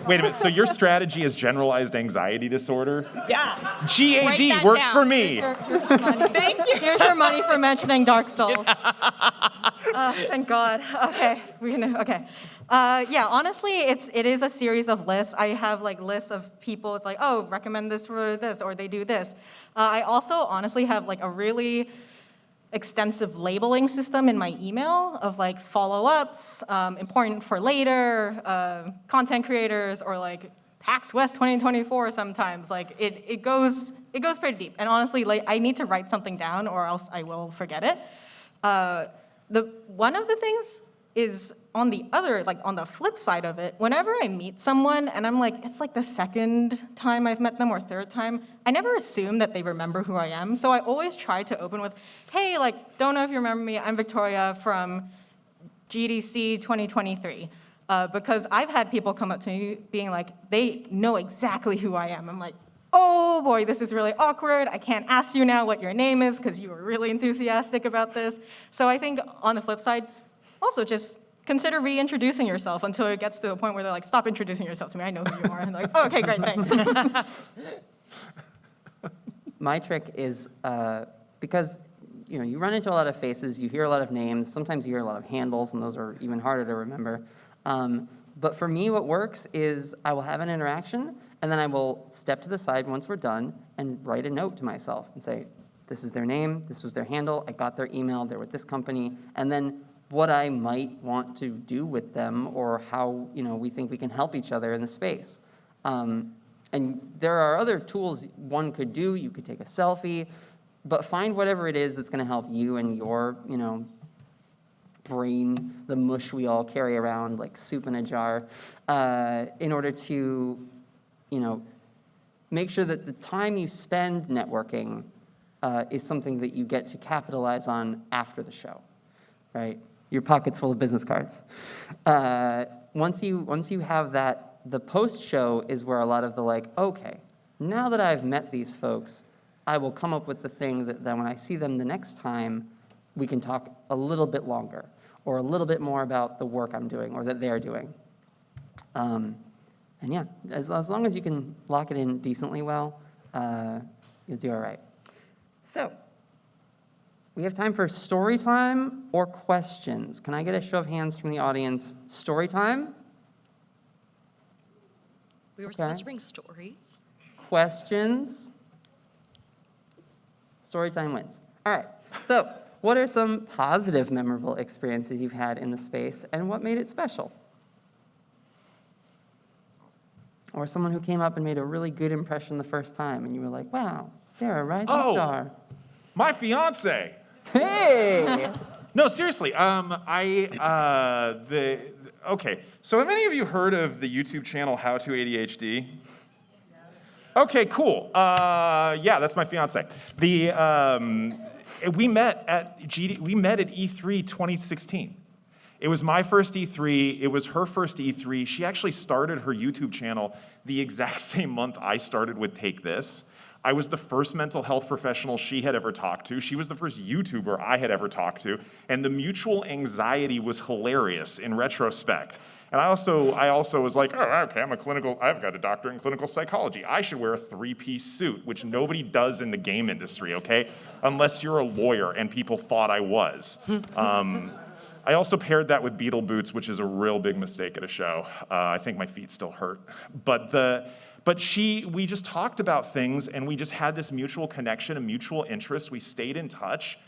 Speaker 2: Wait a minute, so your strategy is generalized anxiety disorder?
Speaker 5: Yeah.
Speaker 4: Write
Speaker 2: GAD
Speaker 4: that
Speaker 2: works
Speaker 4: down.
Speaker 2: for me.
Speaker 6: Thank you. Here's your money for mentioning Dark Souls. Thank God. Okay. Okay. Yeah, honestly, it is a series of lists. I have like lists of people. It's like, oh, recommend this for this, or they do this. I also honestly have like a really extensive labeling system in my email of like follow-ups, important for later, content creators, or like PAX West 2024 sometimes. Like it goes pretty deep. And honestly, like I need to write something down or else I will forget it. One of the things is on the flip side of it, whenever I meet someone and I'm like, it's like the second time I've met them or third time, I never assume that they remember who I am. So I always try to open with, hey, like, don't know if you remember me, I'm Victoria from GDC 2023. Because I've had people come up to me being like, they know exactly who I am. I'm like, oh boy, this is really awkward. I can't ask you now what your name is because you were really enthusiastic about this. So I think on the flip side, also just consider reintroducing yourself until it gets to a point where they're like, stop introducing yourself to me, I know who you are. And like, oh, okay, great, thanks.
Speaker 1: My trick is, because you run into a lot of faces, you hear a lot of names, sometimes you hear a lot of handles, and those are even harder to remember. But for me, what works is I will have an interaction, and then I will step to the side once we're done and write a note to myself and say, this is their name, this was their handle, I got their email, they're with this company, and then what I might want to do with them or how we think we can help each other in the space. And there are other tools one could do. You could take a selfie, but find whatever it is that's going to help you and your brain, the mush we all carry around like soup in a jar, in order to make sure that the time you spend networking is something that you get to capitalize on after the show, right? Your pocket's full of business cards. Once you have that, the post-show is where a lot of the like, okay, now that I've met these folks, I will come up with the thing that when I see them the next time, we can talk a little bit longer. or a little bit more about the work I'm doing or that they're doing. And yeah, as long as you can lock it in decently well, you'll do all right. So, we have time for story time or questions. Can I get a show of hands from the audience? Story time?
Speaker 4: We were
Speaker 1: Okay.
Speaker 4: supposed to bring stories.
Speaker 1: Questions? Story time wins. All right. So, what are some positive, memorable experiences you've had in the space, and what made it special? Or someone who came up and made a really good impression the first time, and you were like, wow, they're a rising star.
Speaker 2: My fiance.
Speaker 1: Hey!
Speaker 2: No, seriously. Okay. So have any of you heard of the YouTube channel How to ADHD? Okay, cool. Yeah, that's my fiance. We met at E3 2016. It was my first E3. It was her first E3. She actually started her YouTube channel the exact same month I started with Take This. I was the first mental health professional she had ever talked to. She was the first YouTuber I had ever talked to. And the mutual anxiety was hilarious in retrospect. And I also was like, oh, okay, I've got a doctorate in clinical psychology. I should wear a 3-piece suit, which nobody does in the game industry, okay? Unless you're a lawyer, and people thought I was. I also paired that with Beetle boots, which is a real big mistake at a show. I think my feet still hurt. We just talked about things, and we just had this mutual connection, a mutual interest. We stayed in touch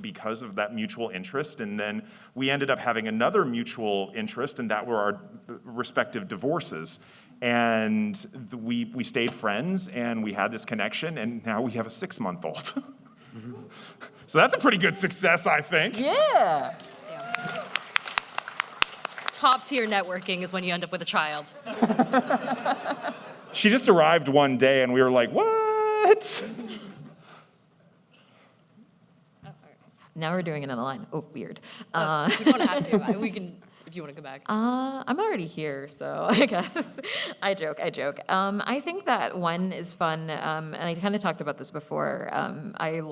Speaker 2: because of that mutual interest, and then we ended up having another mutual interest, and that were our respective divorces. And we stayed friends, and we had this connection, and now we have a 6-month-old. So that's a pretty good success, I think.
Speaker 1: Yeah!
Speaker 4: Top tier networking is when you end up with a child.
Speaker 2: She just arrived one day, and we were like, what?
Speaker 3: Now we're doing it in a line. Oh, weird.
Speaker 4: You don't have to. We can, if you want to come back.
Speaker 3: I'm already here, so I guess. I joke. I think that one is fun, and I kind of talked about this before. I'm a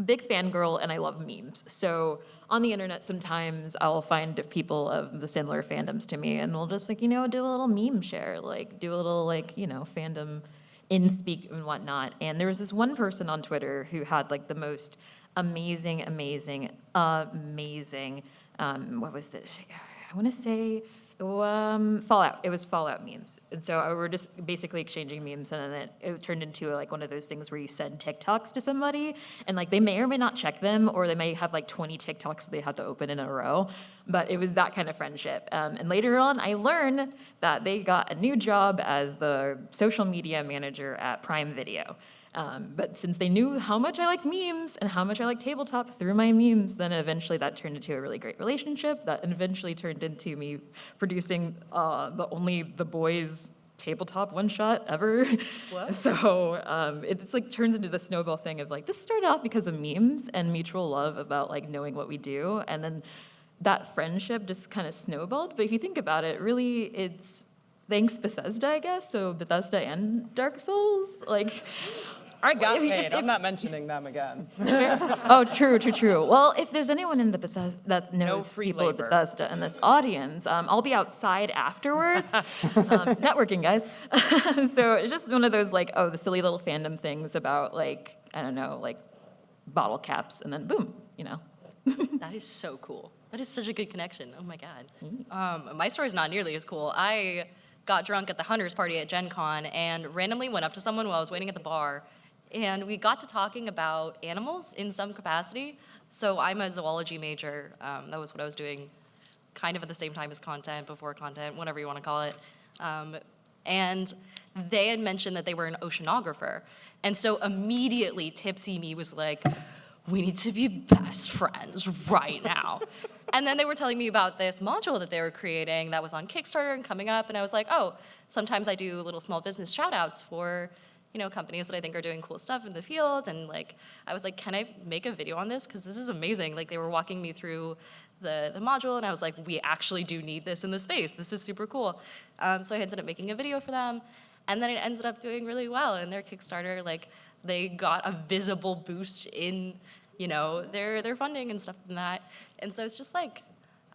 Speaker 3: big fangirl, and I love memes. So on the internet, sometimes I'll find people of the similar fandoms to me, and we'll just do a little meme share, do a little fandom in speak and whatnot. And there was this one person on Twitter who had the most amazing, what was this? I want to say Fallout. It was Fallout memes. And so we're just basically exchanging memes, and then it turned into one of those things where you send TikToks to somebody, and they may or may not check them, or they may have 20 TikToks they had to open in a row. But it was that kind of friendship. And later on, I learned that they got a new job as the social media manager at Prime Video. But since they knew how much I like memes and how much I like tabletop through my memes, then eventually that turned into a really great relationship. That eventually turned into me producing the boys tabletop one-shot ever.
Speaker 4: What?
Speaker 3: So it's turns into the snowball thing of this started off because of memes and mutual love about knowing what we do, and then that friendship just kind of snowballed. But if you think about it, really it's thanks Bethesda, I guess. So Bethesda and Dark Souls,
Speaker 5: I got
Speaker 3: If-
Speaker 5: paid.
Speaker 3: if-
Speaker 5: I'm not mentioning them again.
Speaker 3: Oh, true. Well, if there's anyone in the Bethesda that knows
Speaker 5: free
Speaker 3: people
Speaker 5: labor.
Speaker 3: at Bethesda in this audience, I'll be outside afterwards, networking, guys. So it's just one of those the silly little fandom things about I don't know, bottle caps, and then boom,
Speaker 4: That is so cool. That is such a good connection. Oh my God. My story's not nearly as cool. I got drunk at the Hunters party at Gen Con and randomly went up to someone while I was waiting at the bar, and we got to talking about animals in some capacity. So I'm a zoology major. That was what I was doing kind of at the same time as content, before content, whatever you want to call it. And they had mentioned that they were an oceanographer. And so immediately Tipsy me was like, we need to be best friends right now. And then they were telling me about this module that they were creating that was on Kickstarter and coming up, and I was like, oh, sometimes I do little small business shout-outs for, companies that I think are doing cool stuff in the field, and I was like, can I make a video on this? Because this is amazing. They were walking me through the module, and I was like, we actually do need this in the space. This is super cool. So I ended up making a video for them, and then it ended up doing really well in their Kickstarter. They got a visible boost in their funding and stuff from that. And so it's just like,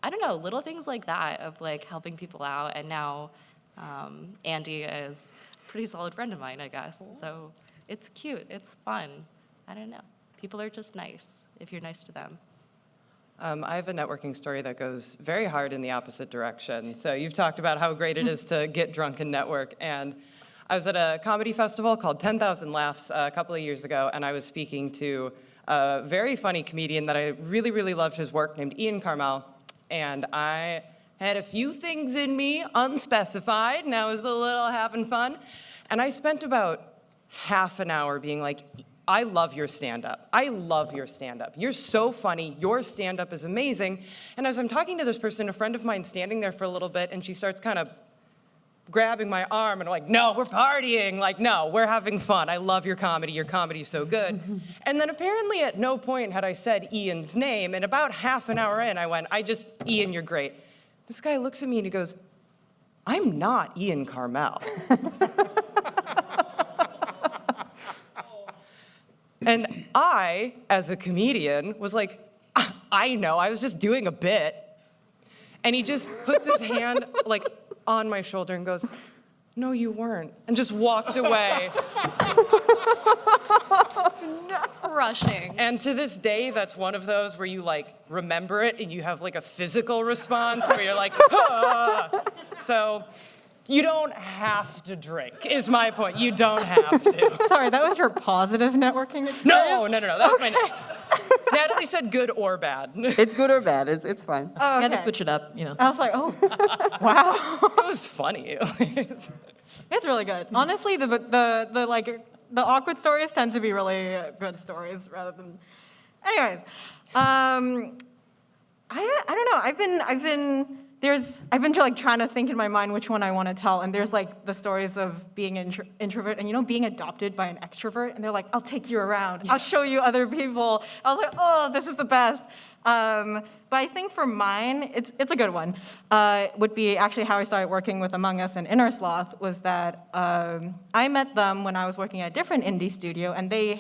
Speaker 4: I don't know, little things like that of like helping people out. And now Andy is a pretty solid friend of mine, I guess. So it's cute, it's fun. I don't know. People are just nice if you're nice to them.
Speaker 5: I have a networking story that goes very hard in the opposite direction. So you've talked about how great it is to get drunk and network. And I was at a comedy festival called 10,000 Laughs a couple of years ago, and I was speaking to a very funny comedian that I really, really loved his work named Ian Carmel. And I had a few things in me, unspecified, and I was a little having fun. And I spent about half an hour being like, I love your stand-up. I love your stand-up. You're so funny. Your stand-up is amazing. And as I'm talking to this person, a friend of mine standing there for a little bit, and she starts kind of grabbing my arm, and I'm like, no, we're partying. Like, no, we're having fun. I love your comedy. Your comedy's so good. And then apparently at no point had I said Ian's name, and about half an hour in, I went, Ian, you're great. This guy looks at me and he goes, I'm not Ian Carmel. And I, as a comedian, was like, I know, I was just doing a bit. And he just puts his hand like on my shoulder and goes, no, you weren't, and just walked away.
Speaker 4: Crushing.
Speaker 5: And to this day, that's one of those where you like remember it and you have like a physical response where you're like, ah. So you don't have to drink, is my point. You don't have to.
Speaker 6: Sorry, that was your positive networking experience?
Speaker 5: No. That was my Natalie said good or bad.
Speaker 1: It's good or bad, it's fine.
Speaker 6: Oh,
Speaker 3: You had to
Speaker 6: okay.
Speaker 3: switch it up,
Speaker 6: I was like, oh, wow.
Speaker 5: It was funny.
Speaker 6: It's really good. Honestly, the awkward stories tend to be really good stories rather than. Anyways, I don't know. I've been like trying to think in my mind which one I want to tell, and there's like the stories of being an introvert and being adopted by an extrovert, and they're like, I'll take you around, I'll show you other people. I was like, oh, this is the best. But I think for mine, it's a good one. Would be actually how I started working with Among Us and Innersloth was that I met them when I was working at a different indie studio, and they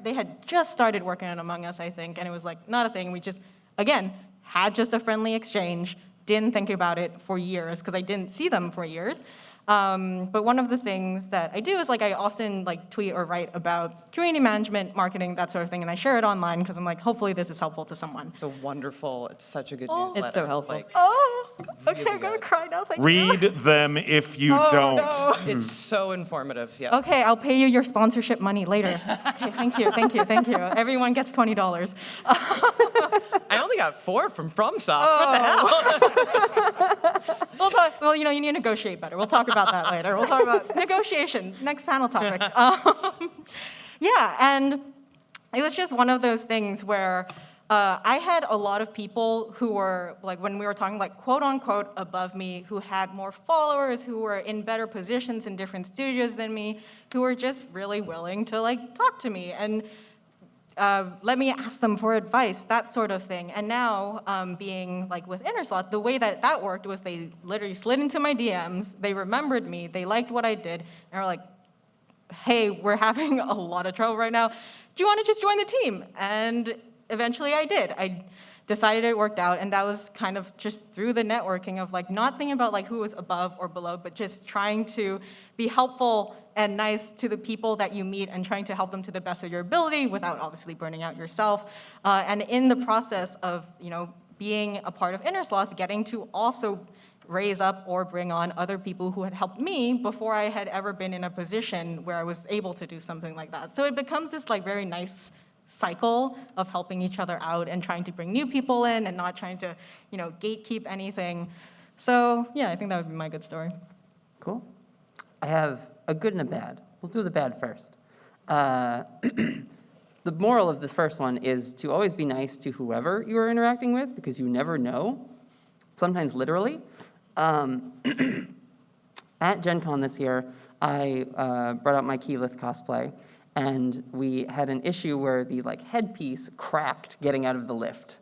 Speaker 6: had just started working on Among Us, I think, and it was like not a thing. We just, again, had just a friendly exchange. Didn't think about it for years because I didn't see them for years. But one of the things that I do is like I often like tweet or write about community management, marketing, that sort of thing, and I share it online because I'm like, hopefully this is helpful to someone.
Speaker 5: It's such a good
Speaker 6: Oh.
Speaker 5: newsletter.
Speaker 3: It's so helpful.
Speaker 5: Like,
Speaker 6: Oh, okay,
Speaker 5: Really
Speaker 6: I'm gonna
Speaker 5: good.
Speaker 6: cry now. Thank you.
Speaker 2: Read them if you
Speaker 6: Oh,
Speaker 2: don't.
Speaker 6: no.
Speaker 5: it's so informative, yes.
Speaker 6: Okay, I'll pay you your sponsorship money later. Okay, thank you. Everyone gets $20.
Speaker 5: I only got 4 from FromSoft. What the hell?
Speaker 6: We'll talk. Well, you need to negotiate better. We'll talk about that later. We'll talk about negotiation. Next panel topic. Yeah, and it was just one of those things where I had a lot of people who were like, when we were talking, like quote unquote above me, who had more followers, who were in better positions in different studios than me, who were just really willing to like talk to me and let me ask them for advice, that sort of thing. And now, being like with Innersloth, the way that worked was they literally slid into my DMs, they remembered me, they liked what I did, and were like, hey, we're having a lot of trouble right now. Do you want to just join the team? And eventually I did. I decided it worked out, and that was kind of just through the networking of like not thinking about like who was above or below, but just trying to be helpful and nice to the people that you meet and trying to help them to the best of your ability without obviously burning out yourself. And in the process of being a part of Innersloth, getting to also raise up or bring on other people who had helped me before I had ever been in a position where I was able to do something like that. So it becomes this like very nice cycle of helping each other out and trying to bring new people in and not trying to, gatekeep anything. So yeah, I think that would be my good story.
Speaker 1: Cool. I have a good and a bad. We'll do the bad first. The moral of the first one is to always be nice to whoever you are interacting with because you never know, sometimes literally. At Gen Con this year, I brought out my Keyleth cosplay, and we had an issue where the headpiece cracked getting out of the lift.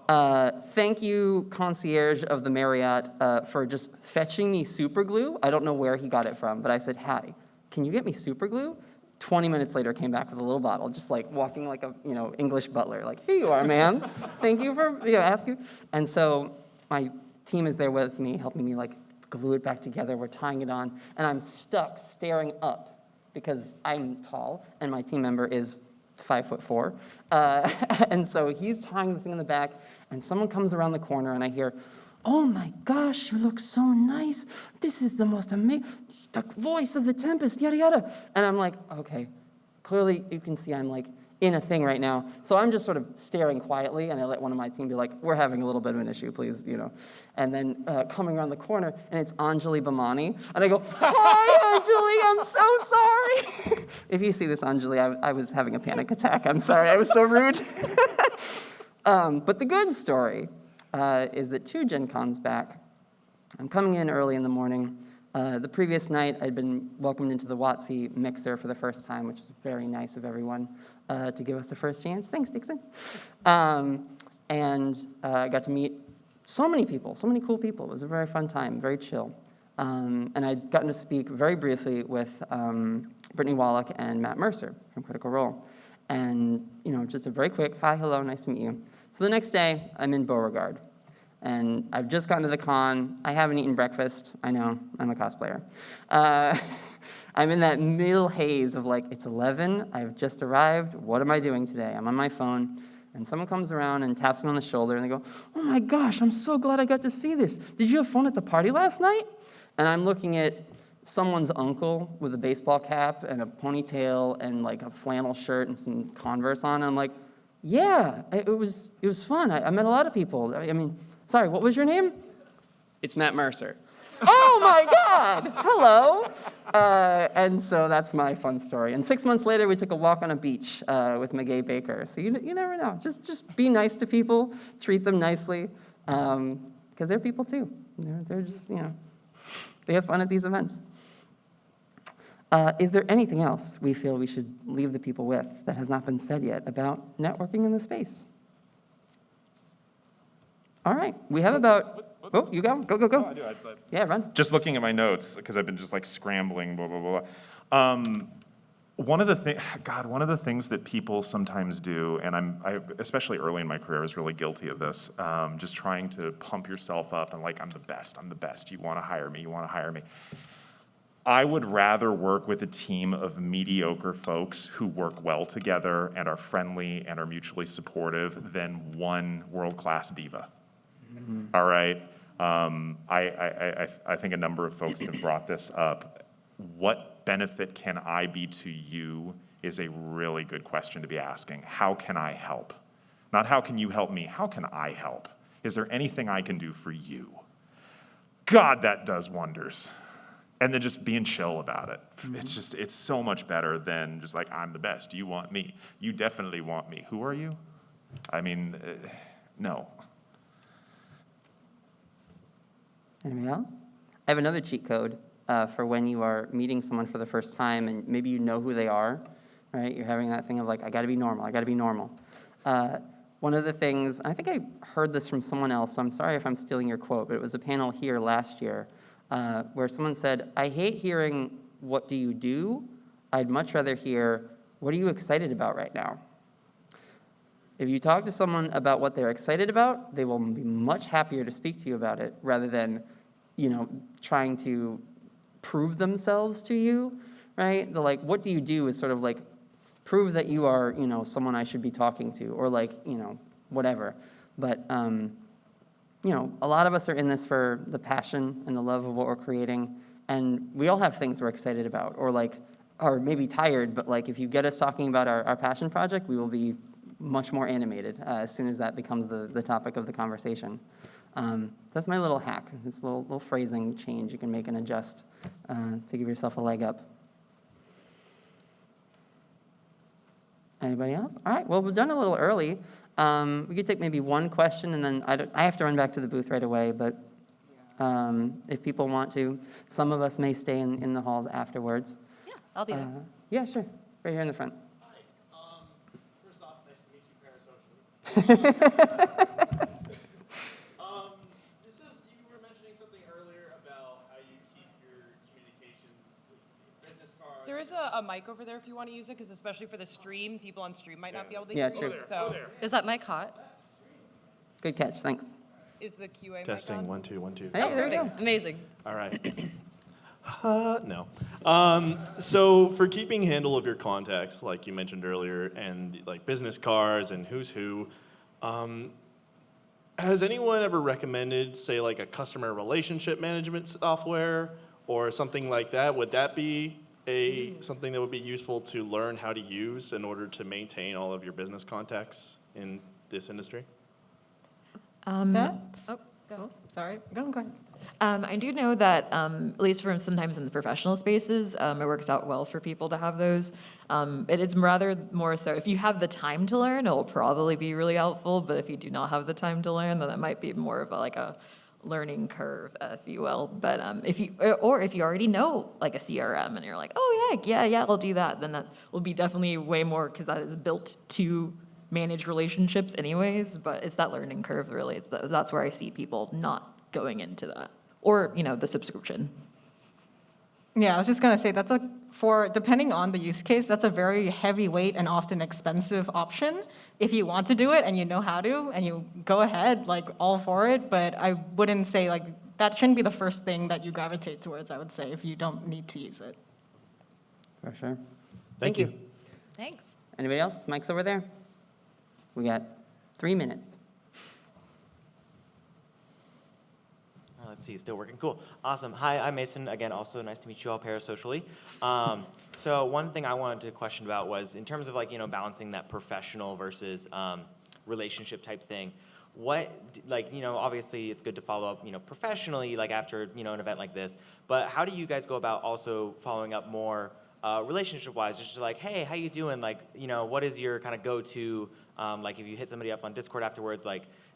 Speaker 1: Thank you, concierge of the Marriott, for just fetching me super glue. I don't know where he got it from, but I said, hi, can you get me super glue? 20 minutes later, came back with a little bottle, just like walking like a, English butler, like, here you are, ma'am. Thank you for, asking. And so my team is there with me, helping me like glue it back together. We're tying it on, and I'm stuck staring up because I'm tall, and my team member is 5'4". And so he's tying the thing in the back, and someone comes around the corner, and I hear, "Oh my gosh, you look so nice. This is the most amazing, the voice of the Tempest, yada, yada." And I'm like, okay, clearly you can see I'm like in a thing right now. So I'm just sort of staring quietly, and I let one of my team be like, "We're having a little bit of an issue, please, And then coming around the corner, and it's Anjali Bhamani. And I go, "Hi, Anjali, I'm so sorry." If you see this, Anjali, I was having a panic attack. I'm sorry, I was so rude. But the good story is that 2 Gen Cons back, I'm coming in early in the morning. The previous night, I'd been welcomed into the WotC mixer for the first time, which was very nice of everyone to give us the first chance. Thanks, Dixon. And I got to meet so many people, so many cool people. It was a very fun time, very chill. And I'd gotten to speak very briefly with Brittany Wallach and Matt Mercer from Critical Role. And, just a very quick, hi, hello, nice to meet you. So the next day, I'm in Beauregard. And I've just gotten to the con. I haven't eaten breakfast. I know, I'm a cosplayer. I'm in that middle haze of like, it's 11, I've just arrived, what am I doing today? I'm on my phone, and someone comes around and taps me on the shoulder, and they go, "Oh my gosh, I'm so glad I got to see this. Did you have fun at the party last night?" And I'm looking at someone's uncle with a baseball cap and a ponytail and like a flannel shirt and some Converse on, and I'm like, "Yeah, it was fun. I met a lot of people. I mean, sorry, what was your name?" "It's Matt Mercer." "Oh my God, hello." And so that's my fun story. And 6 months later, we took a walk on a beach with McGay Baker. So you never know. Just be nice to people, treat them nicely, because they're people too. They're just, they have fun at these events. Is there anything else we feel we should leave the people with that has not been said yet about networking in the space? All right, we have about, you go.
Speaker 2: No, I do.
Speaker 1: Yeah, run.
Speaker 2: Just looking at my notes, because I've been just like scrambling, blah, blah, blah. One of the things that people sometimes do, and I especially early in my career, was really guilty of this, just trying to pump yourself up and like, I'm the best, you wanna hire me. I would rather work with a team of mediocre folks who work well together and are friendly and are mutually supportive than one world-class diva. Mm-hmm. All right? I think a number of folks have brought this up. What benefit can I be to you is a really good question to be asking. How can I help? Not how can you help me, how can I help? Is there anything I can do for you? God, that does wonders. And then just being chill about it. Mm-hmm. It's so much better than just like, I'm the best. Do you want me? You definitely want me. Who are you? I mean, no.
Speaker 1: Anybody else? I have another cheat code for when you are meeting someone for the first time and maybe you know who they are, right? You're having that thing of like, I gotta be normal. One of the things, I think I heard this from someone else, so I'm sorry if I'm stealing your quote, but it was a panel here last year where someone said, "I hate hearing, what do you do? I'd much rather hear, what are you excited about right now?" If you talk to someone about what they're excited about, they will be much happier to speak to you about it rather than, trying to prove themselves to you, right? The like, what do you do is sort of like, prove that you are, someone I should be talking to, or like, whatever. But, a lot of us are in this for the passion and the love of what we're creating, and we all have things we're excited about, or like, or maybe tired, but like, if you get us talking about our passion project, we will be much more animated as soon as that becomes the topic of the conversation. That's my little hack, this little phrasing change you can make and adjust to give yourself a leg up. Anybody else? All right, well, we've done a little early. We could take maybe one question, and then I have to run back to the booth right away, but if people want to, some of us may stay in the halls afterwards.
Speaker 4: Yeah, I'll be there.
Speaker 1: Yeah, sure, right here in the front.
Speaker 7: Hi. First off, nice to meet you parasocially. You were mentioning something earlier about how you keep your communications, business cards.
Speaker 4: There
Speaker 5: There's a mic over there if you want to use it, because especially for the stream, people on stream might not be able to
Speaker 1: Yeah,
Speaker 5: hear you.
Speaker 1: true.
Speaker 5: So
Speaker 4: Is that mic hot?
Speaker 1: Good catch, thanks.
Speaker 5: is the QA mic
Speaker 8: Testing,
Speaker 5: on?
Speaker 8: 1, 2, 1, 2.
Speaker 1: Hey, there we go.
Speaker 4: Amazing.
Speaker 8: All right. No. So for keeping handle of your contacts, like you mentioned earlier, and like business cards and who's who, has anyone ever recommended, say, like a customer relationship management software or something like that? Would that be something that would be useful to learn how to use in order to maintain all of your business contacts in this industry?
Speaker 6: That's,
Speaker 3: Oh, go.
Speaker 6: sorry, go ahead.
Speaker 3: I do know that, at least from sometimes in the professional spaces, it works out well for people to have those. It's rather more so, if you have the time to learn, it'll probably be really helpful, but if you do not have the time to learn, then it might be more of a learning curve, if you will. But if you already know like a CRM and you're like, oh yeah, I'll do that, then that will be definitely way more, because that is built to manage relationships anyways, but it's that learning curve really. That's where I see people not going into that. Or, the subscription.
Speaker 6: Yeah, I was just gonna say, depending on the use case, that's a very heavyweight and often expensive option. If you want to do it and you know how to, and you go ahead, like, all for it, but I wouldn't say, like, that shouldn't be the first thing that you gravitate towards, I would say, if you don't need to use it.
Speaker 1: For sure.
Speaker 8: Thank you.
Speaker 4: Thanks.
Speaker 1: Anybody else? Mike's over there. We got 3 minutes.
Speaker 9: Let's see, still working. Cool. Awesome. Hi, I'm Mason. Again, also nice to meet you all parasocially. So one thing I wanted to question about was in terms of balancing that professional versus relationship type thing. What, obviously it's good to follow up, professionally, after, an event like this, but how do you guys go about also following up more relationship-wise, just like, hey, how you doing? What is your kind of go-to, if you hit somebody up on Discord afterwards,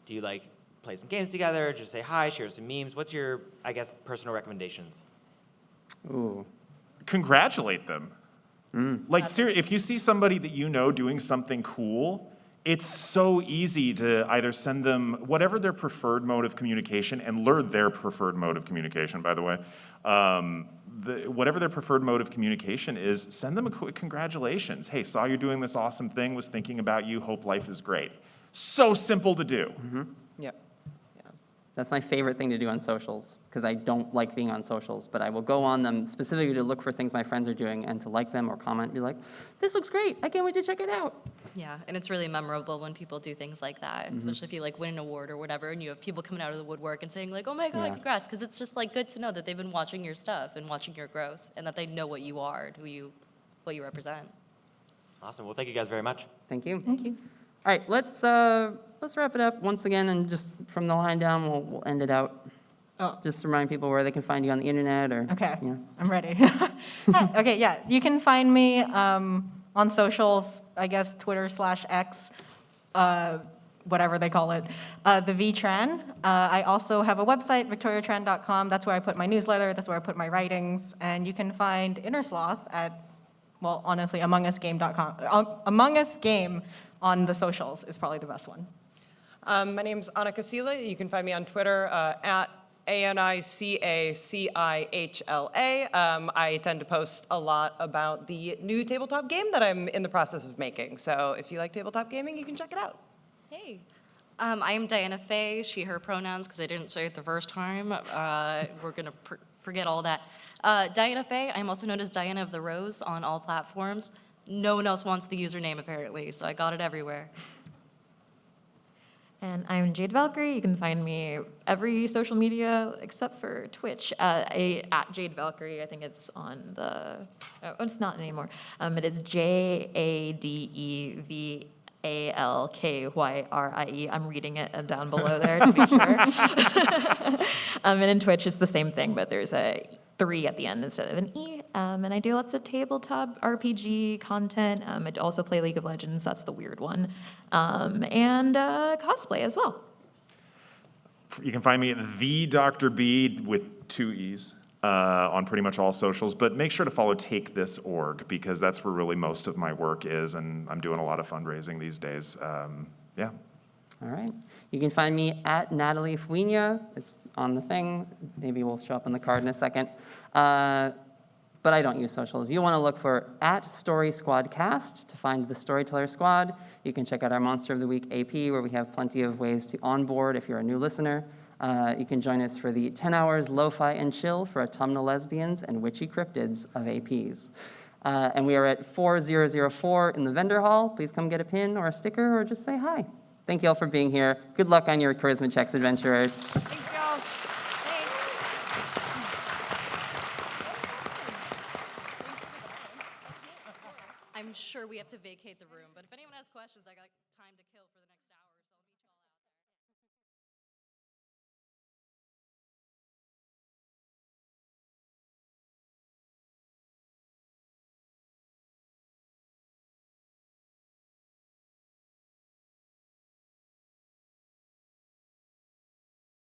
Speaker 9: do you play some games together, just say hi, share some memes? What's your, I guess, personal recommendations?
Speaker 1: Ooh.
Speaker 2: Congratulate them. Seriously, if you see somebody that you know doing something cool, it's so easy to either send them whatever their preferred mode of communication, and learn their preferred mode of communication, by the way. Whatever their preferred mode of communication is, send them a quick congratulations. Hey, saw you doing this awesome thing, was thinking about you, hope life is great. So simple to do.
Speaker 5: Yeah.
Speaker 1: That's my favorite thing to do on socials, because I don't like being on socials, but I will go on them specifically to look for things my friends are doing and to like them or comment and be like, this looks great, I can't wait to check it out.
Speaker 4: Yeah, and it's really memorable when people do things like that, especially if you win an award or whatever, and you have people coming out of the woodwork and saying oh my God,
Speaker 1: Yeah.
Speaker 4: congrats, because it's just good to know that they've been watching your stuff and watching your growth, and that they know what you are and what you represent.
Speaker 9: Awesome. Well, thank you guys very much.
Speaker 1: Thank you. Thank you. All right, let's wrap it up once again, and just from the line down, we'll end it out.
Speaker 6: Oh.
Speaker 1: Just to remind people where they can find you on the internet, or
Speaker 6: Okay,
Speaker 1: yeah.
Speaker 6: I'm ready. Okay, yeah, you can find me on socials, I guess Twitter/X, whatever they call it, the Tran. I also have a website, victoriatran.com. That's where I put my newsletter. That's where I put my writings. And you can find Innersloth at, well, honestly, amongus.game.com. Among Us Game on the socials is probably the best one.
Speaker 5: My name's Annika Sila. You can find me on Twitter at ANICACIHLA. I tend to post a lot about the new tabletop game that I'm in the process of making. So if you like tabletop gaming, you can check it out.
Speaker 4: Hey. I am Diana Faye, she, her pronouns, because I didn't say it the first time. We're going to forget all that. Diana Faye, I'm also known as Diana of the Rose on all platforms. No one else wants the username, apparently, so I got it everywhere.
Speaker 3: And I'm Jade Valkyrie. You can find me every social media except for Twitch at Jade Valkyrie. I think it's on the, oh, it's not anymore. It is JADEVALKYRIE. I'm reading it down below there to be sure. And in Twitch, it's the same thing, but there's a 3 at the end instead of an E. And I do lots of tabletop RPG content. I also play League of Legends. That's the weird one. And cosplay as well.
Speaker 2: You can find me at the Dr. B with 2 E's on pretty much all socials, but make sure to follow TakeThis.org, because that's where really most of my work is, and I'm doing a lot of fundraising these days. Yeah.
Speaker 1: All right. You can find me at Natalie Fuinha. It's on the thing. Maybe we'll show up on the card in a second. But but I don't use socials. You'll want to look for @StorySquadcast to find the Storyteller Squad. You can check out our Monster of the Week AP, where we have plenty of ways to onboard if you're a new listener. You can join us for the 10 hours lo-fi and chill for autumnal lesbians and witchy cryptids of APs. And we are at 4004 in the vendor hall. Please come get a pin or a sticker or just say hi. Thank you all for being here. Good luck on your charisma checks, adventurers.
Speaker 3: Thanks, y'all.
Speaker 4: I'm sure we have to vacate the room, but if anyone has questions, I got time to kill for the next